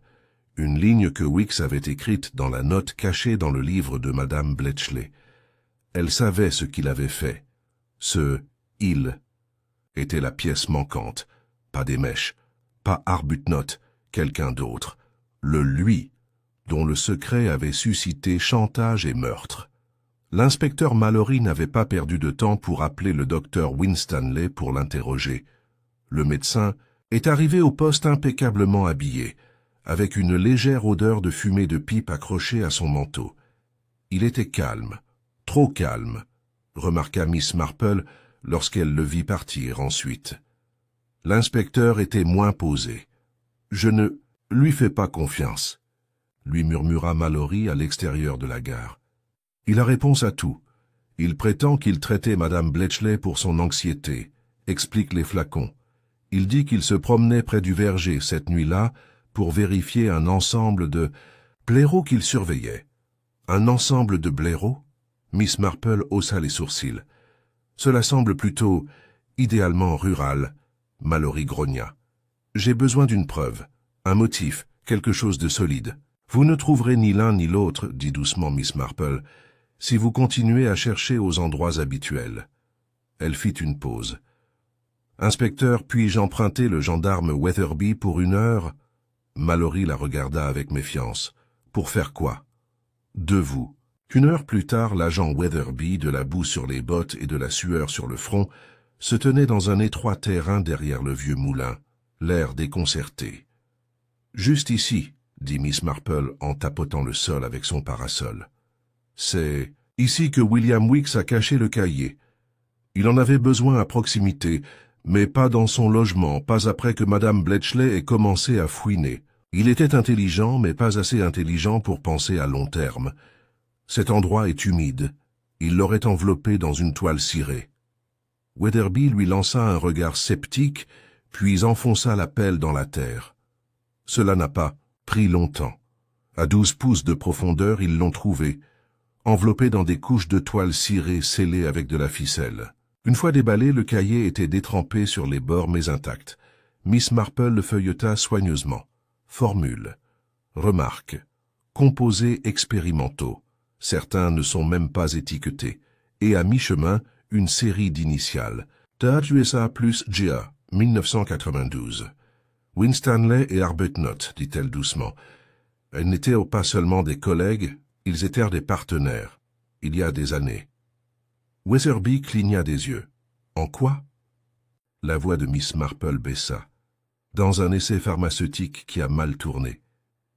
Une ligne que Weeks avait écrite dans la note cachée dans le livre de Madame Bletchley. Elle savait ce qu'il avait fait. Ce « il » était la pièce manquante. Pas des mèches, pas Arbuthnot, quelqu'un d'autre. Le « lui » dont le secret avait suscité chantage et meurtre. L'inspecteur Mallory n'avait pas perdu de temps pour appeler le docteur Winstanley pour l'interroger. Le médecin est arrivé au poste impeccablement habillé, avec une légère odeur de fumée de pipe accrochée à son manteau. Il était calme, trop calme, remarqua Miss Marple lorsqu'elle le vit partir ensuite. L'inspecteur était moins posé. « Je ne lui fais pas confiance », lui murmura Mallory à l'extérieur de la gare. « Il a réponse à tout. Il prétend qu'il traitait Madame Bletchley pour son anxiété, explique les flacons. Il dit qu'il se promenait près du verger cette nuit-là pour vérifier un ensemble de blaireaux qu'il surveillait. » « Un ensemble de blaireaux ?» Miss Marple haussa les sourcils. « Cela semble plutôt idéalement rural. » Mallory grogna. « J'ai besoin d'une preuve, un motif, quelque chose de solide. »« Vous ne trouverez ni l'un ni l'autre, » dit doucement Miss Marple, « si vous continuez à chercher aux endroits habituels. » Elle fit une pause. « Inspecteur, puis-je emprunter le gendarme Weatherby pour 1 heure ?» Mallory la regarda avec méfiance. « Pour faire quoi ?»« De vous. » 1 heure plus tard, l'agent Weatherby, de la boue sur les bottes et de la sueur sur le front, se tenait dans un étroit terrain derrière le vieux moulin, l'air déconcerté. « Juste ici, » dit Miss Marple en tapotant le sol avec son parasol. « C'est ici que William Weeks a caché le cahier. Il en avait besoin à proximité, mais pas dans son logement, pas après que Madame Bletchley ait commencé à fouiner. Il était intelligent, mais pas assez intelligent pour penser à long terme. Cet endroit est humide. Il l'aurait enveloppé dans une toile cirée. » Weatherby lui lança un regard sceptique, puis enfonça la pelle dans la terre. Cela n'a pas pris longtemps. À 12 pouces de profondeur, ils l'ont trouvé, enveloppé dans des couches de toile cirée scellées avec de la ficelle. Une fois déballé, le cahier était détrempé sur les bords mais intact. Miss Marple le feuilleta soigneusement. Formule. Remarque. Composés expérimentaux. Certains ne sont même pas étiquetés. Et à mi-chemin, une série d'initiales. TAG USA plus GA, 1992. Winstanley et Arbuthnot, dit-elle doucement. Elles n'étaient pas seulement des collègues, ils étaient des partenaires. Il y a des années. Weatherby cligna des yeux. En quoi? La voix de Miss Marple baissa. Dans un essai pharmaceutique qui a mal tourné.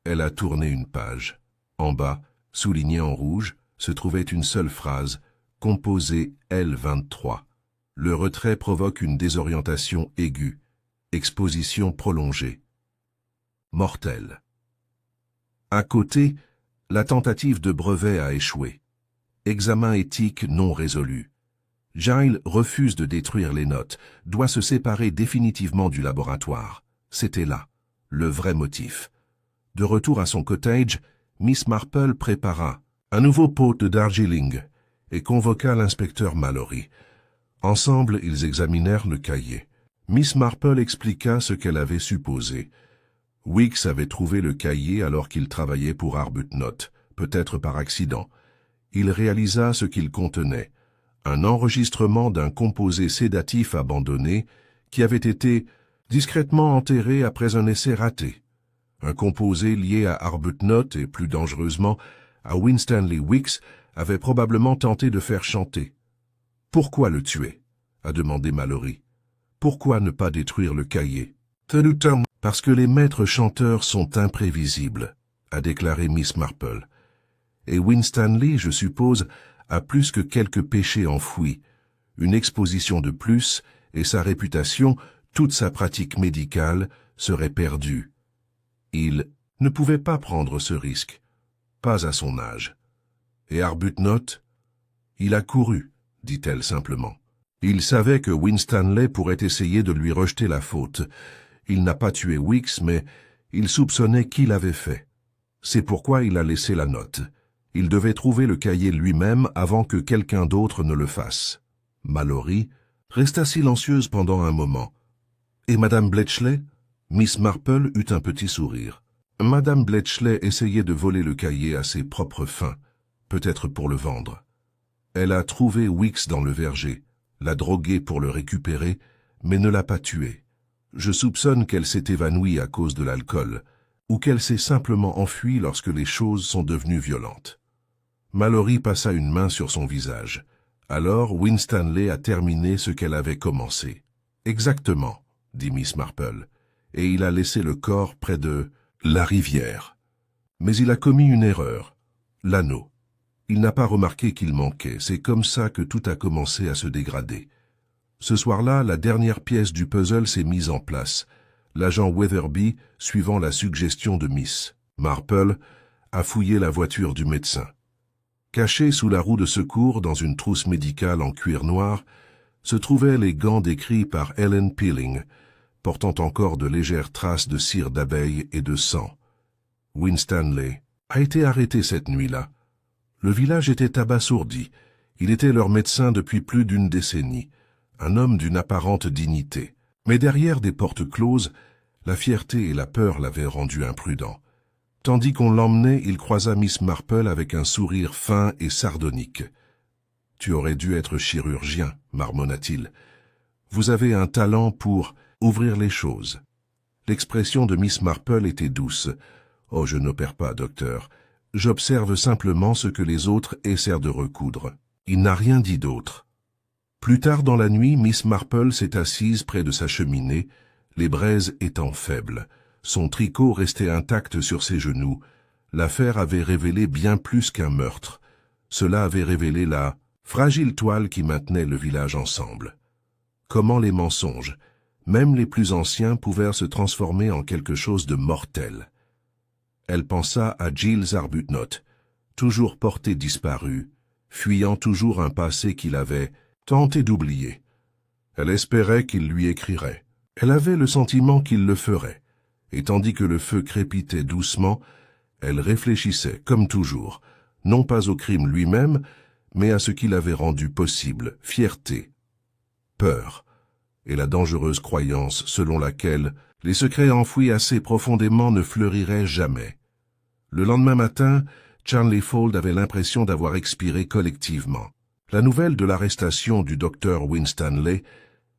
Elle a tourné une page. En bas, souligné en rouge, se trouvait une seule phrase, composée L23. Le retrait provoque une désorientation aiguë. Exposition prolongée. Mortelle. À côté, la tentative de brevet a échoué. Examen éthique non résolu. Giles refuse de détruire les notes, doit se séparer définitivement du laboratoire. C'était là, le vrai motif. De retour à son cottage, Miss Marple prépara un nouveau pot de Darjeeling et convoqua l'inspecteur Mallory. Ensemble, ils examinèrent le cahier. Miss Marple expliqua ce qu'elle avait supposé. Weeks avait trouvé le cahier alors qu'il travaillait pour Arbuthnot, peut-être par accident. Il réalisa ce qu'il contenait, un enregistrement d'un composé sédatif abandonné qui avait été discrètement enterré après un essai raté. Un composé lié à Arbuthnot et, plus dangereusement, à Winstanley Wicks avait probablement tenté de faire chanter. « Pourquoi le tuer ?» a demandé Mallory. « Pourquoi ne pas détruire le cahier ?»« Parce que les maîtres chanteurs sont imprévisibles, » a déclaré Miss Marple. « Et Winstanley, je suppose, a plus que quelques péchés enfouis, une exposition de plus, et sa réputation, toute sa pratique médicale, serait perdue. Il ne pouvait pas prendre ce risque, pas à son âge. Et Arbuthnot, il a couru, dit-elle simplement. Il savait que Winstanley pourrait essayer de lui rejeter la faute. Il n'a pas tué Wicks, mais il soupçonnait qui l'avait fait. C'est pourquoi il a laissé la note. Il devait trouver le cahier lui-même avant que quelqu'un d'autre ne le fasse. Mallory resta silencieuse pendant un moment. « Et Madame Bletchley ?» Miss Marple eut un petit sourire. Madame Bletchley essayait de voler le cahier à ses propres fins, peut-être pour le vendre. Elle a trouvé Wicks dans le verger, l'a drogué pour le récupérer, mais ne l'a pas tué. Je soupçonne qu'elle s'est évanouie à cause de l'alcool, ou qu'elle s'est simplement enfuie lorsque les choses sont devenues violentes. Mallory passa une main sur son visage. Alors Winstanley a terminé ce qu'elle avait commencé. « Exactement, » dit Miss Marple, et il a laissé le corps près de la rivière. Mais il a commis une erreur, l'anneau. Il n'a pas remarqué qu'il manquait, c'est comme ça que tout a commencé à se dégrader. Ce soir-là, la dernière pièce du puzzle s'est mise en place. L'agent Weatherby, suivant la suggestion de Miss Marple, a fouillé la voiture du médecin. Cachés sous la roue de secours dans une trousse médicale en cuir noir, se trouvaient les gants décrits par Ellen Peeling, portant encore de légères traces de cire d'abeille et de sang. Winstanley a été arrêté cette nuit-là. Le village était abasourdi. Il était leur médecin depuis plus d'une décennie, un homme d'une apparente dignité. Mais derrière des portes closes, la fierté et la peur l'avaient rendu imprudent. Tandis qu'on l'emmenait, il croisa Miss Marple avec un sourire fin et sardonique. « Tu aurais dû être chirurgien, marmonna-t-il. Vous avez un talent pour ouvrir les choses. » L'expression de Miss Marple était douce. « Oh, je n'opère pas, docteur. J'observe simplement ce que les autres essaient de recoudre. » Il n'a rien dit d'autre. Plus tard dans la nuit, Miss Marple s'est assise près de sa cheminée, les braises étant faibles. Son tricot restait intact sur ses genoux. L'affaire avait révélé bien plus qu'un meurtre. Cela avait révélé la fragile toile qui maintenait le village ensemble. Comment les mensonges, même les plus anciens, pouvaient se transformer en quelque chose de mortel. Elle pensa à Giles Arbuthnot, toujours porté disparu, fuyant toujours un passé qu'il avait tenté d'oublier. Elle espérait qu'il lui écrirait. Elle avait le sentiment qu'il le ferait. Et tandis que le feu crépitait doucement, elle réfléchissait, comme toujours, non pas au crime lui-même, mais à ce qu'il avait rendu possible, fierté, peur, et la dangereuse croyance selon laquelle les secrets enfouis assez profondément ne fleuriraient jamais. Le lendemain matin, Charnleyfold avait l'impression d'avoir expiré collectivement. La nouvelle de l'arrestation du docteur Winstanley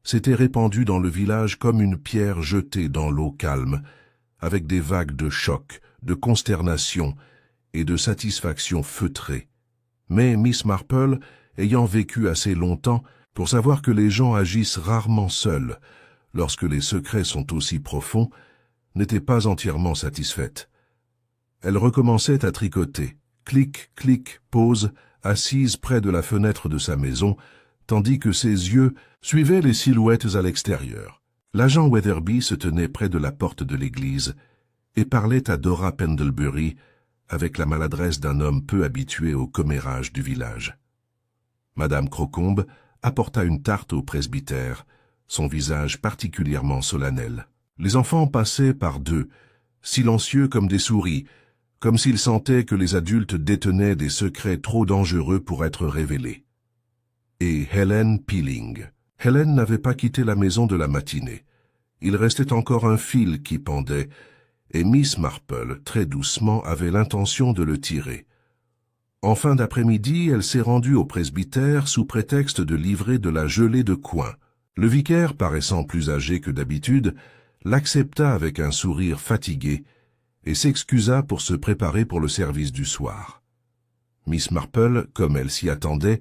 s'était répandue dans le village comme une pierre jetée dans l'eau calme, avec des vagues de choc, de consternation et de satisfaction feutrée. Mais Miss Marple, ayant vécu assez longtemps pour savoir que les gens agissent rarement seuls lorsque les secrets sont aussi profonds, n'était pas entièrement satisfaite. Elle recommençait à tricoter, clic, clic, pause, assise près de la fenêtre de sa maison, tandis que ses yeux suivaient les silhouettes à l'extérieur. L'agent Weatherby se tenait près de la porte de l'église et parlait à Dora Pendlebury avec la maladresse d'un homme peu habitué au commérage du village. Madame Crocombe apporta une tarte au presbytère, son visage particulièrement solennel. Les enfants passaient par deux, silencieux comme des souris, comme s'ils sentaient que les adultes détenaient des secrets trop dangereux pour être révélés. Et Helen Peeling. Helen n'avait pas quitté la maison de la matinée. Il restait encore un fil qui pendait, et Miss Marple, très doucement, avait l'intention de le tirer. En fin d'après-midi, elle s'est rendue au presbytère sous prétexte de livrer de la gelée de coin. Le vicaire, paraissant plus âgé que d'habitude, l'accepta avec un sourire fatigué et s'excusa pour se préparer pour le service du soir. Miss Marple, comme elle s'y attendait,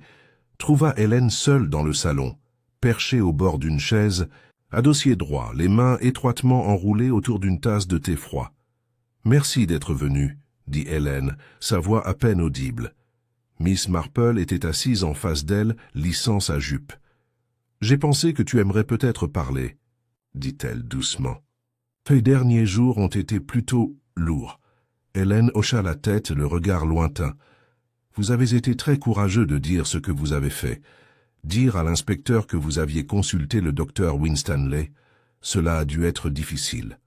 trouva Hélène seule dans le salon, perchée au bord d'une chaise, à dossier droit, les mains étroitement enroulées autour d'une tasse de thé froid. « Merci d'être venue, » dit Hélène, sa voix à peine audible. Miss Marple était assise en face d'elle, lissant sa jupe. « J'ai pensé que tu aimerais peut-être parler, » dit-elle doucement. « Tes derniers jours ont été plutôt lourds. » Hélène hocha la tête, le regard lointain. « Vous avez été très courageux de dire ce que vous avez fait. Dire à l'inspecteur que vous aviez consulté le docteur Winstanley, cela a dû être difficile. »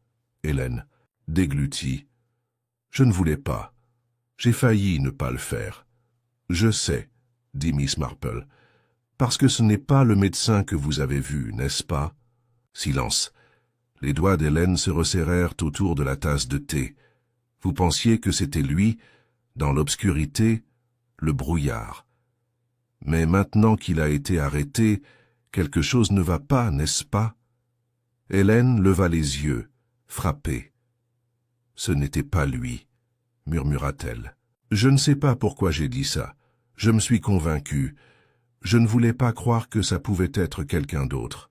Hélène déglutit. « Je ne voulais pas. J'ai failli ne pas le faire. »« Je sais, » dit Miss Marple. « Parce que ce n'est pas le médecin que vous avez vu, n'est-ce pas ?» Silence. Les doigts d'Hélène se resserrèrent autour de la tasse de thé. Vous pensiez que c'était lui, dans l'obscurité, le brouillard. Mais maintenant qu'il a été arrêté, quelque chose ne va pas, n'est-ce pas? Hélène leva les yeux, frappée. « Ce n'était pas lui, » murmura-t-elle. « Je ne sais pas pourquoi j'ai dit ça. Je me suis convaincue. Je ne voulais pas croire que ça pouvait être quelqu'un d'autre. »«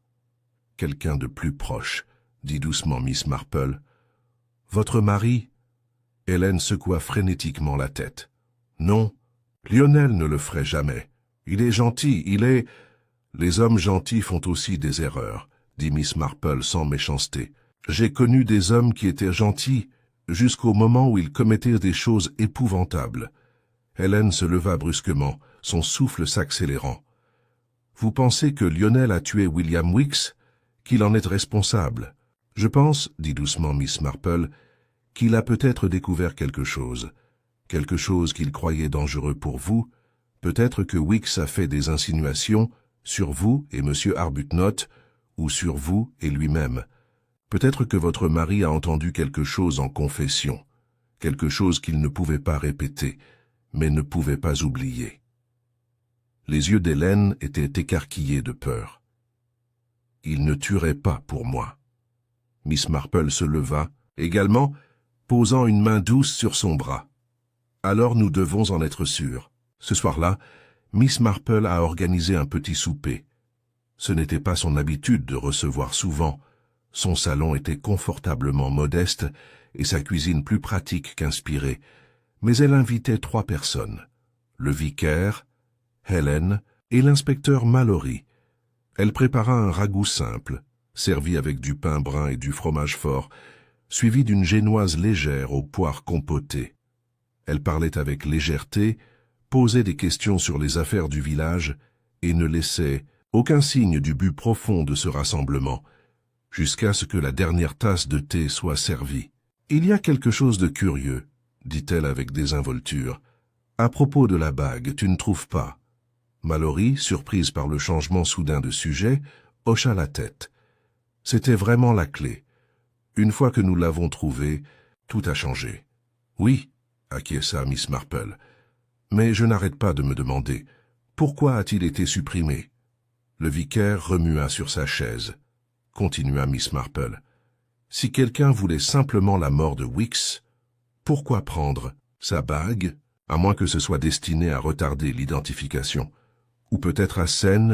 Quelqu'un de plus proche, » dit doucement Miss Marple. « Votre mari ?» Hélène secoua frénétiquement la tête. « Non, Lionel ne le ferait jamais. Il est gentil, il est... » « Les hommes gentils font aussi des erreurs, » dit Miss Marple sans méchanceté. « J'ai connu des hommes qui étaient gentils jusqu'au moment où ils commettaient des choses épouvantables. » Hélène se leva brusquement, son souffle s'accélérant. « Vous pensez que Lionel a tué William Weeks, qu'il en est responsable? Je pense, dit doucement Miss Marple, qu'il a peut-être découvert quelque chose qu'il croyait dangereux pour vous. Peut-être que Weeks a fait des insinuations sur vous et M. Arbuthnot, ou sur vous et lui-même. Peut-être que votre mari a entendu quelque chose en confession, quelque chose qu'il ne pouvait pas répéter, mais ne pouvait pas oublier. » Les yeux d'Hélène étaient écarquillés de peur. « Il ne tuerait pas pour moi. » Miss Marple se leva, également, posant une main douce sur son bras. « Alors nous devons en être sûrs. » Ce soir-là, Miss Marple a organisé un petit souper. Ce n'était pas son habitude de recevoir souvent. Son salon était confortablement modeste et sa cuisine plus pratique qu'inspirée. Mais elle invitait 3 personnes. Le vicaire, Hélène et l'inspecteur Mallory. Elle prépara un ragoût simple, servi avec du pain brun et du fromage fort, suivi d'une génoise légère aux poires compotées. Elle parlait avec légèreté, posait des questions sur les affaires du village et ne laissait aucun signe du but profond de ce rassemblement, jusqu'à ce que la dernière tasse de thé soit servie. « Il y a quelque chose de curieux, » dit-elle avec désinvolture. « À propos de la bague, tu ne trouves pas ?» Mallory, surprise par le changement soudain de sujet, hocha la tête. C'était vraiment la clé. Une fois que nous l'avons trouvée, tout a changé. « Oui, » acquiesça Miss Marple. Mais je n'arrête pas de me demander, pourquoi a-t-il été supprimé? Le vicaire remua sur sa chaise. Continua Miss Marple. Si quelqu'un voulait simplement la mort de Weeks, pourquoi prendre sa bague, à moins que ce soit destiné à retarder l'identification, ou peut-être à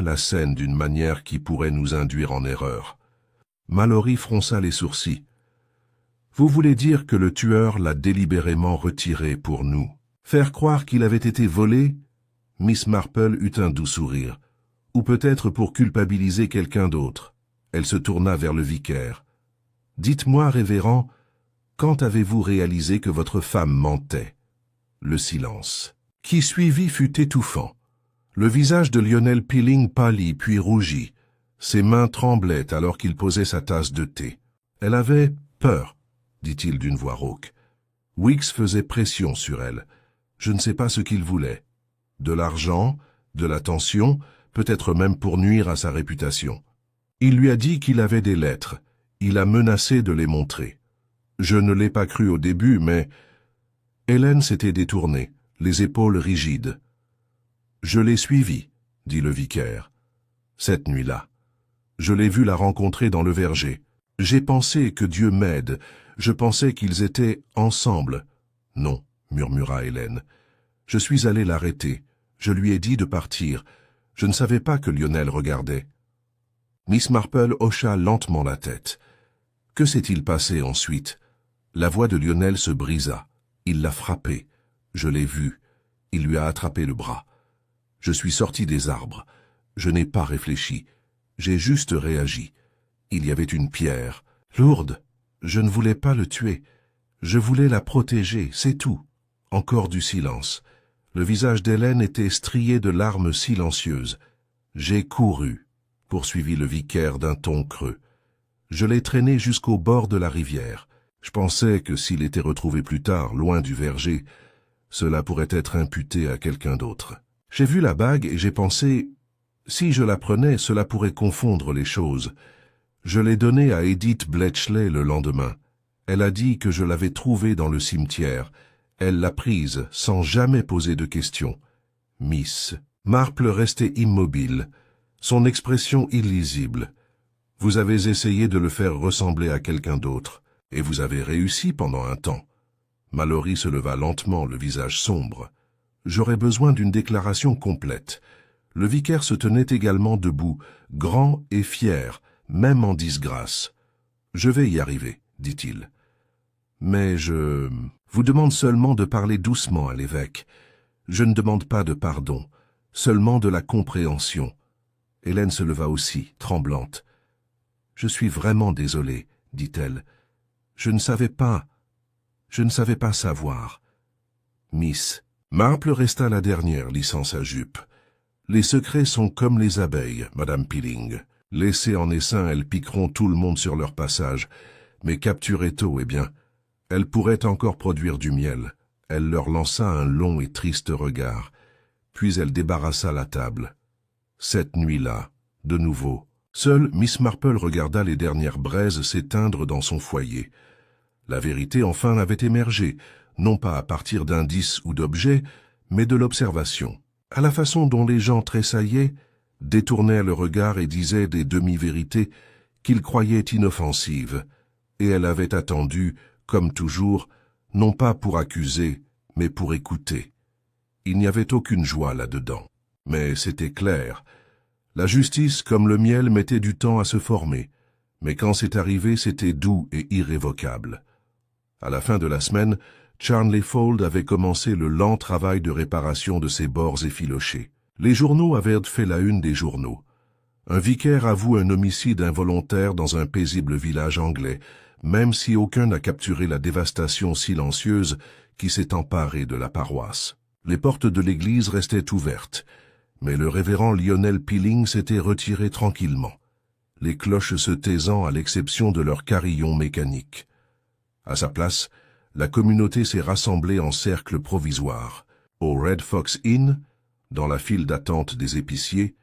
la scène d'une manière qui pourrait nous induire en erreur? Mallory fronça les sourcils. Vous voulez dire que le tueur l'a délibérément retiré pour nous? Faire croire qu'il avait été volé? Miss Marple eut un doux sourire. Ou peut-être pour culpabiliser quelqu'un d'autre. Elle se tourna vers le vicaire. « Dites-moi, révérend, quand avez-vous réalisé que votre femme mentait ?» Le silence, qui suivit, fut étouffant. Le visage de Lionel Pilling pâlit puis rougit. Ses mains tremblaient alors qu'il posait sa tasse de thé. Elle avait peur, dit-il d'une voix rauque. Weeks faisait pression sur elle. Je ne sais pas ce qu'il voulait. De l'argent, de l'attention, peut-être même pour nuire à sa réputation. Il lui a dit qu'il avait des lettres. Il a menacé de les montrer. Je ne l'ai pas cru au début, mais... Hélène s'était détournée, les épaules rigides. « Je l'ai suivi, » dit le vicaire. « Cette nuit-là. Je l'ai vu la rencontrer dans le verger. J'ai pensé que Dieu m'aide. Je pensais qu'ils étaient ensemble. Non, murmura Hélène. Je suis allé l'arrêter. Je lui ai dit de partir. Je ne savais pas que Lionel regardait. Miss Marple hocha lentement la tête. Que s'est-il passé ensuite? La voix de Lionel se brisa. Il l'a frappé. Je l'ai vu. Il lui a attrapé le bras. Je suis sorti des arbres. Je n'ai pas réfléchi. J'ai juste réagi. Il y avait une pierre. Lourde. Je ne voulais pas le tuer. Je voulais la protéger, c'est tout. Encore du silence. Le visage d'Hélène était strié de larmes silencieuses. J'ai couru, poursuivit le vicaire d'un ton creux. Je l'ai traîné jusqu'au bord de la rivière. Je pensais que s'il était retrouvé plus tard, loin du verger, cela pourrait être imputé à quelqu'un d'autre. J'ai vu la bague et j'ai pensé, si je la prenais, cela pourrait confondre les choses. Je l'ai donnée à Edith Bletchley le lendemain. Elle a dit que je l'avais trouvée dans le cimetière. Elle l'a prise sans jamais poser de questions. Miss Marple restait immobile, son expression illisible. Vous avez essayé de le faire ressembler à quelqu'un d'autre, et vous avez réussi pendant un temps. Mallory se leva lentement, le visage sombre. J'aurais besoin d'une déclaration complète. Le vicaire se tenait également debout, grand et fier, même en disgrâce. Je vais y arriver, dit-il. Mais je vous demande seulement de parler doucement à l'évêque. Je ne demande pas de pardon, seulement de la compréhension. Hélène se leva aussi, tremblante. Je suis vraiment désolée, dit-elle. Je ne savais pas savoir. Miss Marple resta la dernière, lissant sa jupe. Les secrets sont comme les abeilles, Madame Pilling. Laissées en essaim, elles piqueront tout le monde sur leur passage. Mais capturées tôt, eh bien, elles pourraient encore produire du miel. Elle leur lança un long et triste regard. Puis elle débarrassa la table. Cette nuit-là, de nouveau, seule Miss Marple regarda les dernières braises s'éteindre dans son foyer. La vérité enfin avait émergé, non pas à partir d'indices ou d'objets, mais de l'observation. À la façon dont les gens tressaillaient, détournaient le regard et disaient des demi-vérités qu'ils croyaient inoffensives, et elle avait attendu, comme toujours, non pas pour accuser, mais pour écouter. Il n'y avait aucune joie là-dedans, mais c'était clair. La justice, comme le miel, mettait du temps à se former, mais quand c'est arrivé, c'était doux et irrévocable. À la fin de la semaine, Charnley Fold avait commencé le lent travail de réparation de ses bords effilochés. Les journaux avaient fait la une des journaux. Un vicaire avoue un homicide involontaire dans un paisible village anglais, même si aucun n'a capturé la dévastation silencieuse qui s'est emparée de la paroisse. Les portes de l'église restaient ouvertes, mais le révérend Lionel Pilling s'était retiré tranquillement, les cloches se taisant à l'exception de leurs carillons mécaniques. À sa place, la communauté s'est rassemblée en cercle provisoire, au Red Fox Inn, dans la file d'attente des épiciers,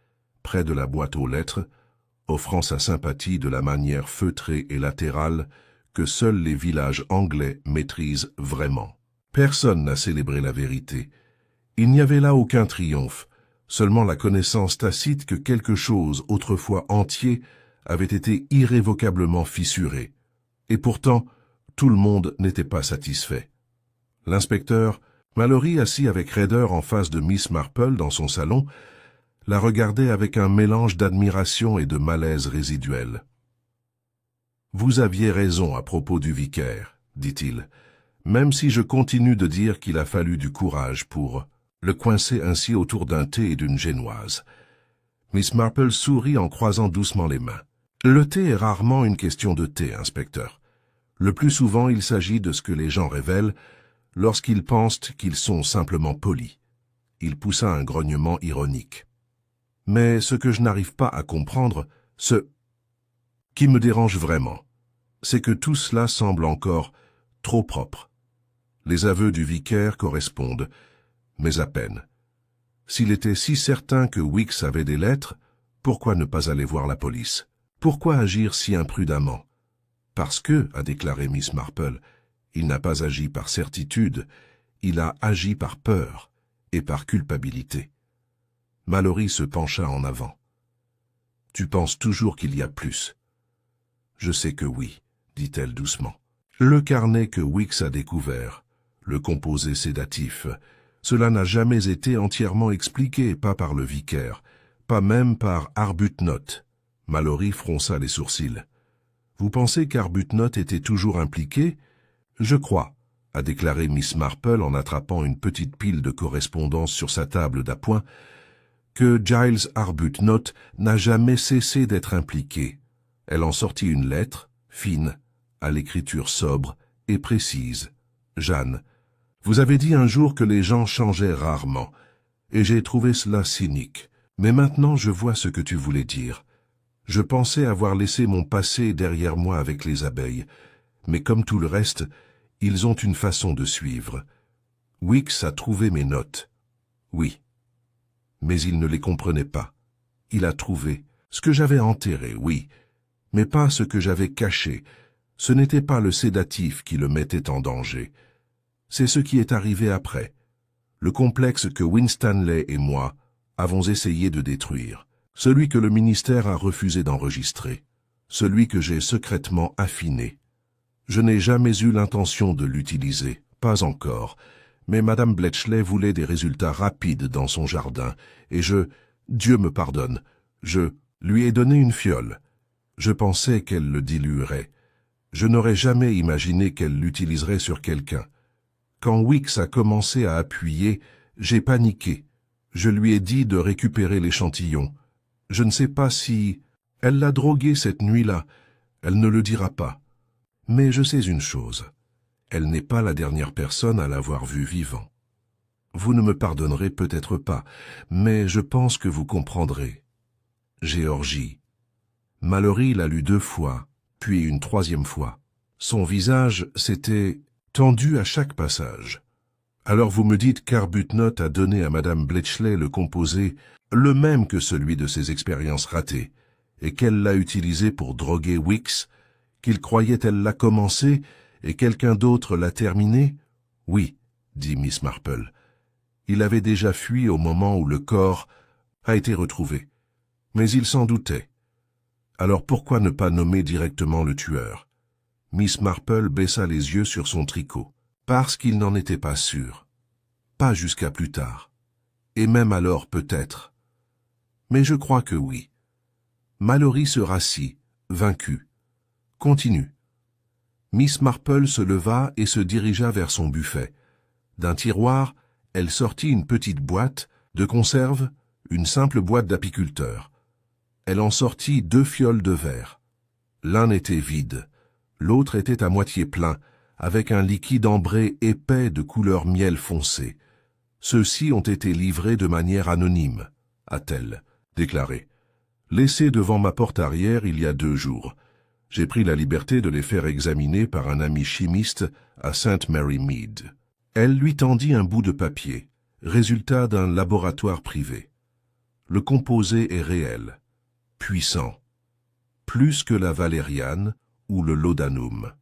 près de la boîte aux lettres, offrant sa sympathie de la manière feutrée et latérale que seuls les villages anglais maîtrisent vraiment. Personne n'a célébré la vérité. Il n'y avait là aucun triomphe, seulement la connaissance tacite que quelque chose autrefois entier avait été irrévocablement fissuré. Et pourtant, tout le monde n'était pas satisfait. L'inspecteur, Mallory assis avec raideur en face de Miss Marple dans son salon, la regardait avec un mélange d'admiration et de malaise résiduel. « Vous aviez raison à propos du vicaire, dit-il, même si je continue de dire qu'il a fallu du courage pour le coincer ainsi autour d'un thé et d'une génoise. » Miss Marple sourit en croisant doucement les mains. « Le thé est rarement une question de thé, inspecteur. Le plus souvent, il s'agit de ce que les gens révèlent lorsqu'ils pensent qu'ils sont simplement polis. » Il poussa un grognement ironique. « Mais ce que je n'arrive pas à comprendre, ce qui me dérange vraiment, c'est que tout cela semble encore trop propre. Les aveux du vicaire correspondent, mais à peine. S'il était si certain que Weeks avait des lettres, pourquoi ne pas aller voir la police? Pourquoi agir si imprudemment? Parce que, a déclaré Miss Marple, il n'a pas agi par certitude, il a agi par peur et par culpabilité. Mallory se pencha en avant. Tu penses toujours qu'il y a plus. Je sais que oui, dit-elle doucement. Le carnet que Weeks a découvert, le composé sédatif, cela n'a jamais été entièrement expliqué, pas par le vicaire, pas même par Arbuthnot. Mallory fronça les sourcils. Vous pensez qu'Arbuthnot était toujours impliqué? Je crois, a déclaré Miss Marple en attrapant une petite pile de correspondances sur sa table d'appoint, que Giles Arbuthnot n'a jamais cessé d'être impliqué. Elle en sortit une lettre, fine, à l'écriture sobre et précise. Jeanne, vous avez dit un jour que les gens changeaient rarement, et j'ai trouvé cela cynique. Mais maintenant je vois ce que tu voulais dire. Je pensais avoir laissé mon passé derrière moi avec les abeilles, mais comme tout le reste, ils ont une façon de suivre. Weeks a trouvé mes notes. Oui. Mais il ne les comprenait pas. Il a trouvé ce que j'avais enterré, oui, mais pas ce que j'avais caché. Ce n'était pas le sédatif qui le mettait en danger. C'est ce qui est arrivé après. Le complexe que Winstanley et moi avons essayé de détruire. Celui que le ministère a refusé d'enregistrer. Celui que j'ai secrètement affiné. Je n'ai jamais eu l'intention de l'utiliser, pas encore, mais Madame Bletchley voulait des résultats rapides dans son jardin, et Dieu me pardonne, je lui ai donné une fiole. Je pensais qu'elle le diluerait. Je n'aurais jamais imaginé qu'elle l'utiliserait sur quelqu'un. Quand Weeks a commencé à appuyer, j'ai paniqué. Je lui ai dit de récupérer l'échantillon. Je ne sais pas si... Elle l'a drogué cette nuit-là. Elle ne le dira pas. Mais je sais une chose. Elle n'est pas la dernière personne à l'avoir vu vivant. Vous ne me pardonnerez peut-être pas, mais je pense que vous comprendrez. Géorgie. Mallory l'a lu 2 fois, puis une 3e fois. Son visage s'était tendu à chaque passage. Alors vous me dites qu'Arbuthnot a donné à Madame Bletchley le composé, le même que celui de ses expériences ratées, et qu'elle l'a utilisé pour droguer Weeks, qu'il croyait elle l'a commencé, et quelqu'un d'autre l'a terminé? Oui, dit Miss Marple. Il avait déjà fui au moment où le corps a été retrouvé. Mais il s'en doutait. Alors pourquoi ne pas nommer directement le tueur? Miss Marple baissa les yeux sur son tricot. Parce qu'il n'en était pas sûr. Pas jusqu'à plus tard. Et même alors peut-être. Mais je crois que oui. Mallory se rassit, vaincu. Continue. Miss Marple se leva et se dirigea vers son buffet. D'un tiroir, elle sortit une petite boîte de conserve, une simple boîte d'apiculteur. Elle en sortit 2 fioles de verre. L'un était vide, l'autre était à moitié plein, avec un liquide ambré épais de couleur miel foncé. Ceux-ci ont été livrés de manière anonyme, a-t-elle déclaré. Laissés devant ma porte arrière il y a 2 jours. J'ai pris la liberté de les faire examiner par un ami chimiste à St. Mary Mead. Elle lui tendit un bout de papier, résultat d'un laboratoire privé. Le composé est réel, puissant, plus que la valériane ou le laudanum.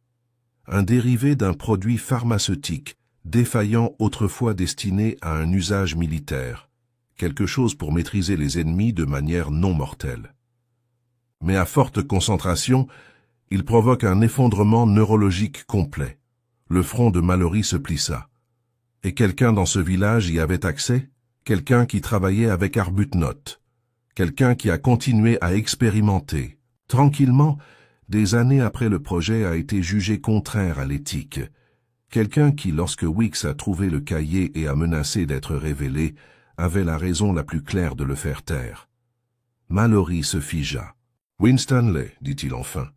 Un dérivé d'un produit pharmaceutique défaillant autrefois destiné à un usage militaire, quelque chose pour maîtriser les ennemis de manière non mortelle. Mais à forte concentration, il provoque un effondrement neurologique complet. Le front de Mallory se plissa. Et quelqu'un dans ce village y avait accès? Quelqu'un qui travaillait avec Arbuthnot? Quelqu'un qui a continué à expérimenter, tranquillement, des années après le projet a été jugé contraire à l'éthique. Quelqu'un qui, lorsque Weeks a trouvé le cahier et a menacé d'être révélé, avait la raison la plus claire de le faire taire. Mallory se figea. « Winstanley, dit-il enfin. »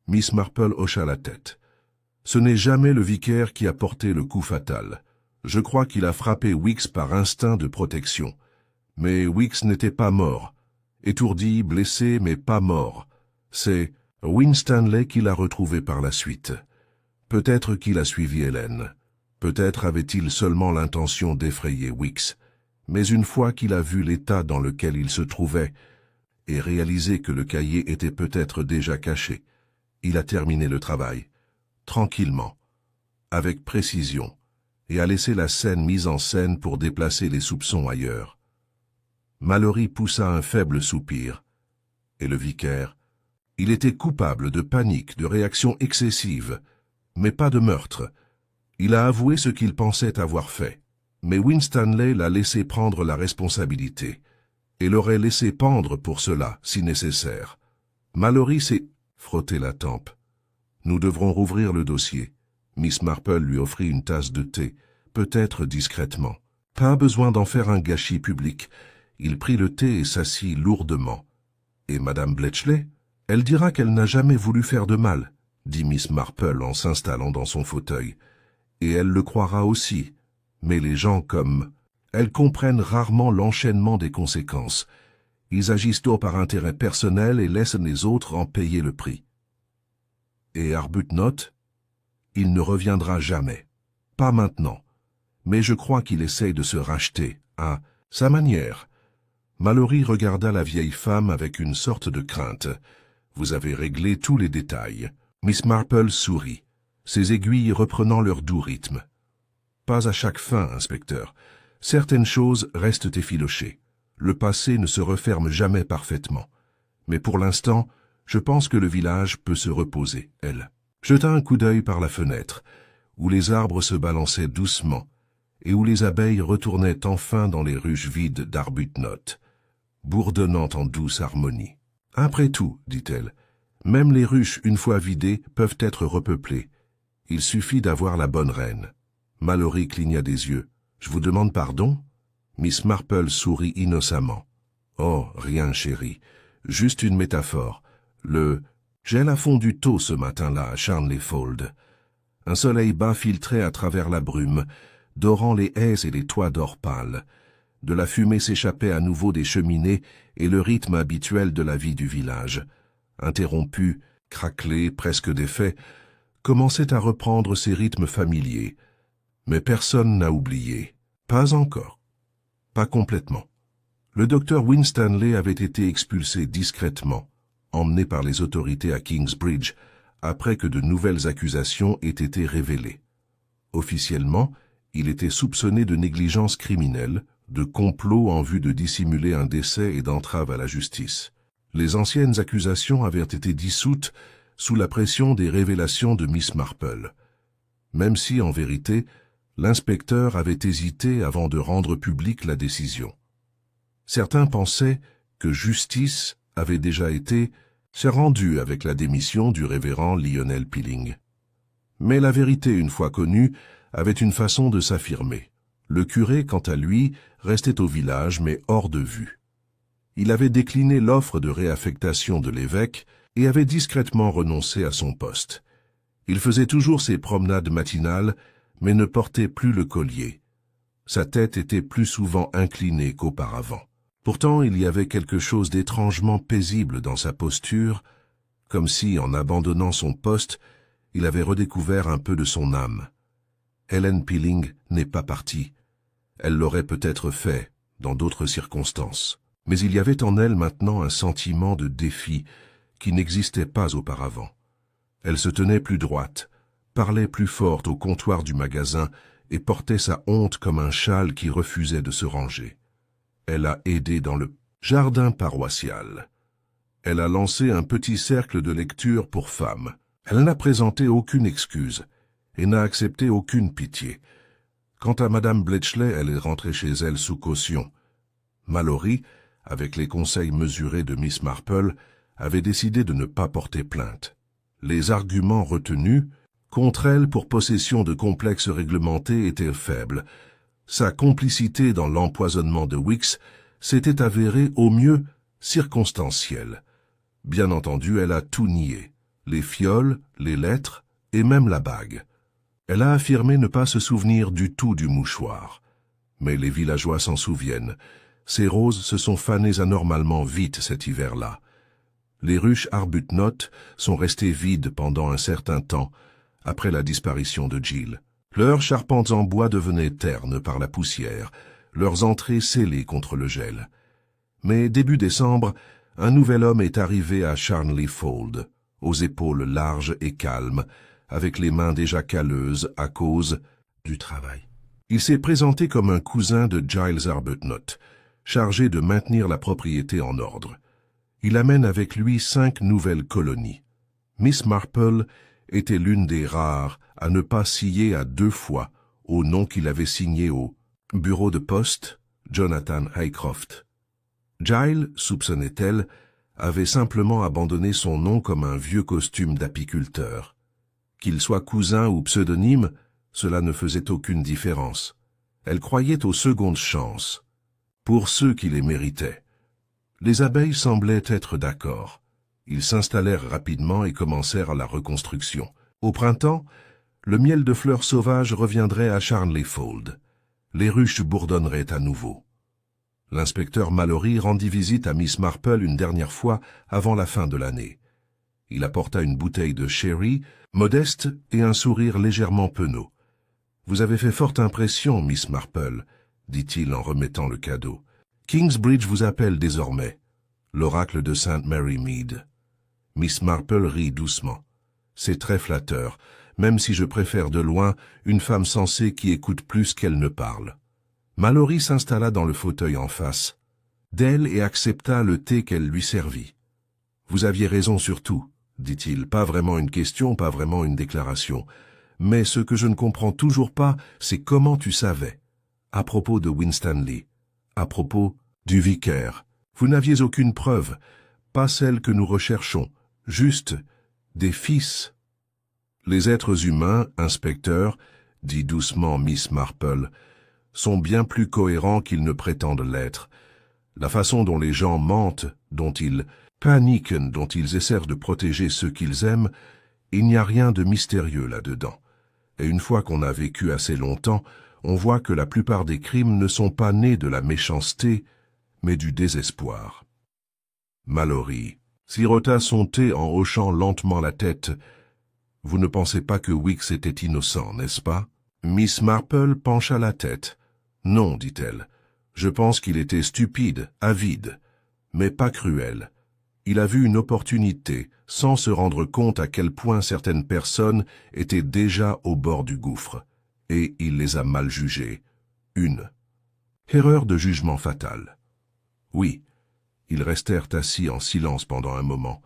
Miss Marple hocha la tête. « Ce n'est jamais le vicaire qui a porté le coup fatal. Je crois qu'il a frappé Weeks par instinct de protection. Mais Weeks n'était pas mort. Étourdi, blessé, mais pas mort. C'est Winstanley qui l'a retrouvé par la suite. Peut-être qu'il a suivi Hélène. Peut-être avait-il seulement l'intention d'effrayer Weeks. Mais une fois qu'il a vu l'état dans lequel il se trouvait et réalisé que le cahier était peut-être déjà caché, il a terminé le travail, tranquillement, avec précision, et a laissé la scène mise en scène pour déplacer les soupçons ailleurs. Mallory poussa un faible soupir. Et le vicaire? Il était coupable de panique, de réaction excessive, mais pas de meurtre. Il a avoué ce qu'il pensait avoir fait. Mais Winstanley l'a laissé prendre la responsabilité, et l'aurait laissé pendre pour cela, si nécessaire. Mallory s'est frotté la tempe. Nous devrons rouvrir le dossier. Miss Marple lui offrit une tasse de thé, peut-être discrètement. Pas besoin d'en faire un gâchis public. Il prit le thé et s'assit lourdement. Et Madame Bletchley? Elle dira qu'elle n'a jamais voulu faire de mal, dit Miss Marple en s'installant dans son fauteuil. Et elle le croira aussi. Mais les gens comme elle comprennent rarement l'enchaînement des conséquences. Ils agissent tôt par intérêt personnel et laissent les autres en payer le prix. Et Arbuthnot? Il ne reviendra jamais. Pas maintenant. Mais je crois qu'il essaye de se racheter, à sa manière. Mallory regarda la vieille femme avec une sorte de crainte. Vous avez réglé tous les détails. Miss Marple sourit, ses aiguilles reprenant leur doux rythme. Pas à chaque fin, inspecteur. Certaines choses restent effilochées. Le passé ne se referme jamais parfaitement. Mais pour l'instant, je pense que le village peut se reposer, elle. Jeta un coup d'œil par la fenêtre, où les arbres se balançaient doucement, et où les abeilles retournaient enfin dans les ruches vides d'Arbuthnot, bourdonnant en douce harmonie. Après tout, dit-elle, même les ruches, une fois vidées, peuvent être repeuplées. Il suffit d'avoir la bonne reine. Mallory cligna des yeux. Je vous demande pardon? Miss Marple sourit innocemment. Oh, rien, chérie. Juste une métaphore. Le gel a fondu tôt ce matin-là à Charnley-Fold. Un soleil bas filtrait à travers la brume, dorant les haies et les toits d'or pâle. De la fumée s'échappait à nouveau des cheminées et le rythme habituel de la vie du village, interrompu, craquelé, presque défait, commençait à reprendre ses rythmes familiers. Mais personne n'a oublié. Pas encore. Pas complètement. Le docteur Winstanley avait été expulsé discrètement, emmené par les autorités à Kingsbridge, après que de nouvelles accusations aient été révélées. Officiellement, il était soupçonné de négligence criminelle, de complot en vue de dissimuler un décès et d'entrave à la justice. Les anciennes accusations avaient été dissoutes sous la pression des révélations de Miss Marple. Même si, en vérité, l'inspecteur avait hésité avant de rendre publique la décision. Certains pensaient que justice avait déjà été rendue avec la démission du révérend Lionel Pilling. Mais la vérité, une fois connue, avait une façon de s'affirmer. Le curé, quant à lui, restait au village, mais hors de vue. Il avait décliné l'offre de réaffectation de l'évêque et avait discrètement renoncé à son poste. Il faisait toujours ses promenades matinales, mais ne portait plus le collier. Sa tête était plus souvent inclinée qu'auparavant. Pourtant, il y avait quelque chose d'étrangement paisible dans sa posture, comme si, en abandonnant son poste, il avait redécouvert un peu de son âme. Helen Pilling n'est pas partie. Elle l'aurait peut-être fait, dans d'autres circonstances. Mais il y avait en elle maintenant un sentiment de défi qui n'existait pas auparavant. Elle se tenait plus droite, parlait plus forte au comptoir du magasin et portait sa honte comme un châle qui refusait de se ranger. Elle a aidé dans le jardin paroissial. Elle a lancé un petit cercle de lecture pour femmes. Elle n'a présenté aucune excuse et n'a accepté aucune pitié. Quant à Madame Bletchley, elle est rentrée chez elle sous caution. Mallory, avec les conseils mesurés de Miss Marple, avait décidé de ne pas porter plainte. Les arguments retenus contre elle pour possession de complexes réglementés étaient faibles. Sa complicité dans l'empoisonnement de Wicks s'était avérée au mieux circonstancielle. Bien entendu, elle a tout nié, les fioles, les lettres et même la bague. Elle a affirmé ne pas se souvenir du tout du mouchoir. Mais les villageois s'en souviennent. Ces roses se sont fanées anormalement vite cet hiver-là. Les ruches Arbuthnot sont restées vides pendant un certain temps, après la disparition de Jill. Leurs charpentes en bois devenaient ternes par la poussière, leurs entrées scellées contre le gel. Mais début décembre, un nouvel homme est arrivé à Charnley-Fold, aux épaules larges et calmes, avec les mains déjà calleuses à cause du travail. Il s'est présenté comme un cousin de Giles Arbuthnot, chargé de maintenir la propriété en ordre. Il amène avec lui 5 nouvelles colonies. Miss Marple était l'une des rares à ne pas scier à 2 fois au nom qu'il avait signé au bureau de poste Jonathan Haycroft. Giles, soupçonnait-elle, avait simplement abandonné son nom comme un vieux costume d'apiculteur. Qu'il soit cousin ou pseudonyme, cela ne faisait aucune différence. Elle croyait aux secondes chances, pour ceux qui les méritaient. Les abeilles semblaient être d'accord. Ils s'installèrent rapidement et commencèrent la reconstruction. Au printemps, le miel de fleurs sauvages reviendrait à Charnley Fold. Les ruches bourdonneraient à nouveau. L'inspecteur Mallory rendit visite à Miss Marple une dernière fois avant la fin de l'année. Il apporta une bouteille de sherry, modeste et un sourire légèrement penaud. « Vous avez fait forte impression, Miss Marple, » dit-il en remettant le cadeau. « Kingsbridge vous appelle désormais, l'oracle de St. Mary Mead. » Miss Marple rit doucement. « C'est très flatteur, même si je préfère de loin une femme sensée qui écoute plus qu'elle ne parle. » Mallory s'installa dans le fauteuil en face d'elle et accepta le thé qu'elle lui servit. « Vous aviez raison sur tout, » dit-il, « pas vraiment une question, pas vraiment une déclaration. Mais ce que je ne comprends toujours pas, c'est comment tu savais. À propos de Winstanley, à propos du vicaire. Vous n'aviez aucune preuve, pas celle que nous recherchons, juste des fils. » « Les êtres humains, inspecteur, dit doucement Miss Marple, sont bien plus cohérents qu'ils ne prétendent l'être. La façon dont les gens mentent, dont ils paniquent, dont ils essaient de protéger ceux qu'ils aiment, il n'y a rien de mystérieux là-dedans. Et une fois qu'on a vécu assez longtemps, on voit que la plupart des crimes ne sont pas nés de la méchanceté, mais du désespoir. Mallory sirota son thé en hochant lentement la tête. « Vous ne pensez pas que Wicks était innocent, n'est-ce pas ?» Miss Marple pencha la tête. « Non, dit-elle. Je pense qu'il était stupide, avide, mais pas cruel. Il a vu une opportunité, sans se rendre compte à quel point certaines personnes étaient déjà au bord du gouffre, et il les a mal jugées. Une erreur de jugement fatale. » Oui, ils restèrent assis en silence pendant un moment,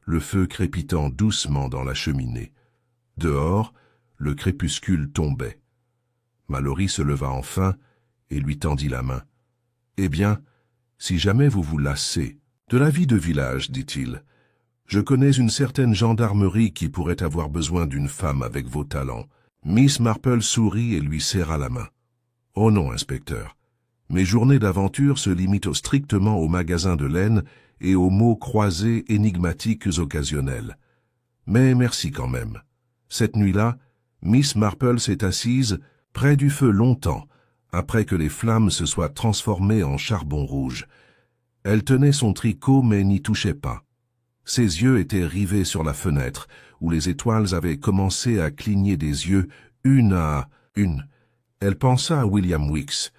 le feu crépitant doucement dans la cheminée. Dehors, le crépuscule tombait. Mallory se leva enfin et lui tendit la main. « Eh bien, si jamais vous vous lassez de la vie de village, dit-il, je connais une certaine gendarmerie qui pourrait avoir besoin d'une femme avec vos talents. » Miss Marple sourit et lui serra la main. « Oh non, inspecteur. Mes journées d'aventure se limitent strictement aux magasins de laine et aux mots croisés énigmatiques occasionnels. Mais merci quand même. » Cette nuit-là, Miss Marple s'est assise près du feu longtemps, après que les flammes se soient transformées en charbon rouge. Elle tenait son tricot mais n'y touchait pas. Ses yeux étaient rivés sur la fenêtre, où les étoiles avaient commencé à cligner des yeux, une à une. Elle pensa à William Wicks,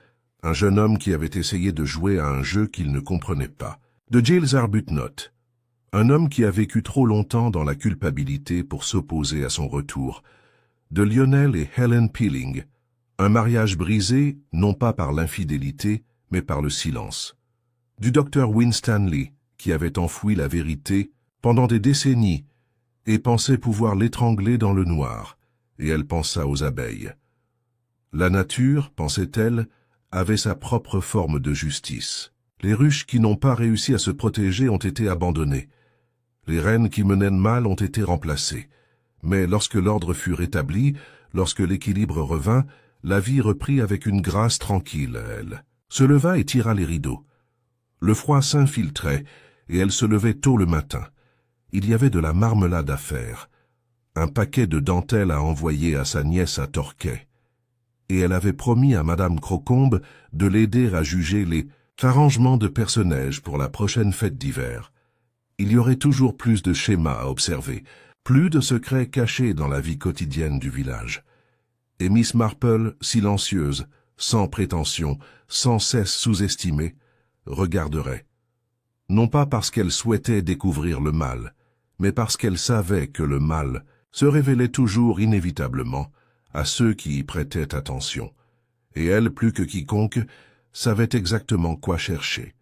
un jeune homme qui avait essayé de jouer à un jeu qu'il ne comprenait pas, de Giles Arbuthnot, un homme qui a vécu trop longtemps dans la culpabilité pour s'opposer à son retour, de Lionel et Helen Peeling, un mariage brisé non pas par l'infidélité, mais par le silence, du docteur Winstanley, qui avait enfoui la vérité pendant des décennies et pensait pouvoir l'étrangler dans le noir, et elle pensa aux abeilles. La nature, pensait-elle, avait sa propre forme de justice. Les ruches qui n'ont pas réussi à se protéger ont été abandonnées. Les reines qui menaient mal ont été remplacées. Mais lorsque l'ordre fut rétabli, lorsque l'équilibre revint, la vie reprit avec une grâce tranquille, elle se leva et tira les rideaux. Le froid s'infiltrait, et elle se levait tôt le matin. Il y avait de la marmelade à faire, un paquet de dentelles à envoyer à sa nièce à Torquay. Et elle avait promis à Madame Crocombe de l'aider à juger les arrangements de personnages pour la prochaine fête d'hiver. Il y aurait toujours plus de schémas à observer, plus de secrets cachés dans la vie quotidienne du village. Et Miss Marple, silencieuse, sans prétention, sans cesse sous-estimée, regarderait. Non pas parce qu'elle souhaitait découvrir le mal, mais parce qu'elle savait que le mal se révélait toujours inévitablement à ceux qui y prêtaient attention. Et elle, plus que quiconque, savait exactement quoi chercher.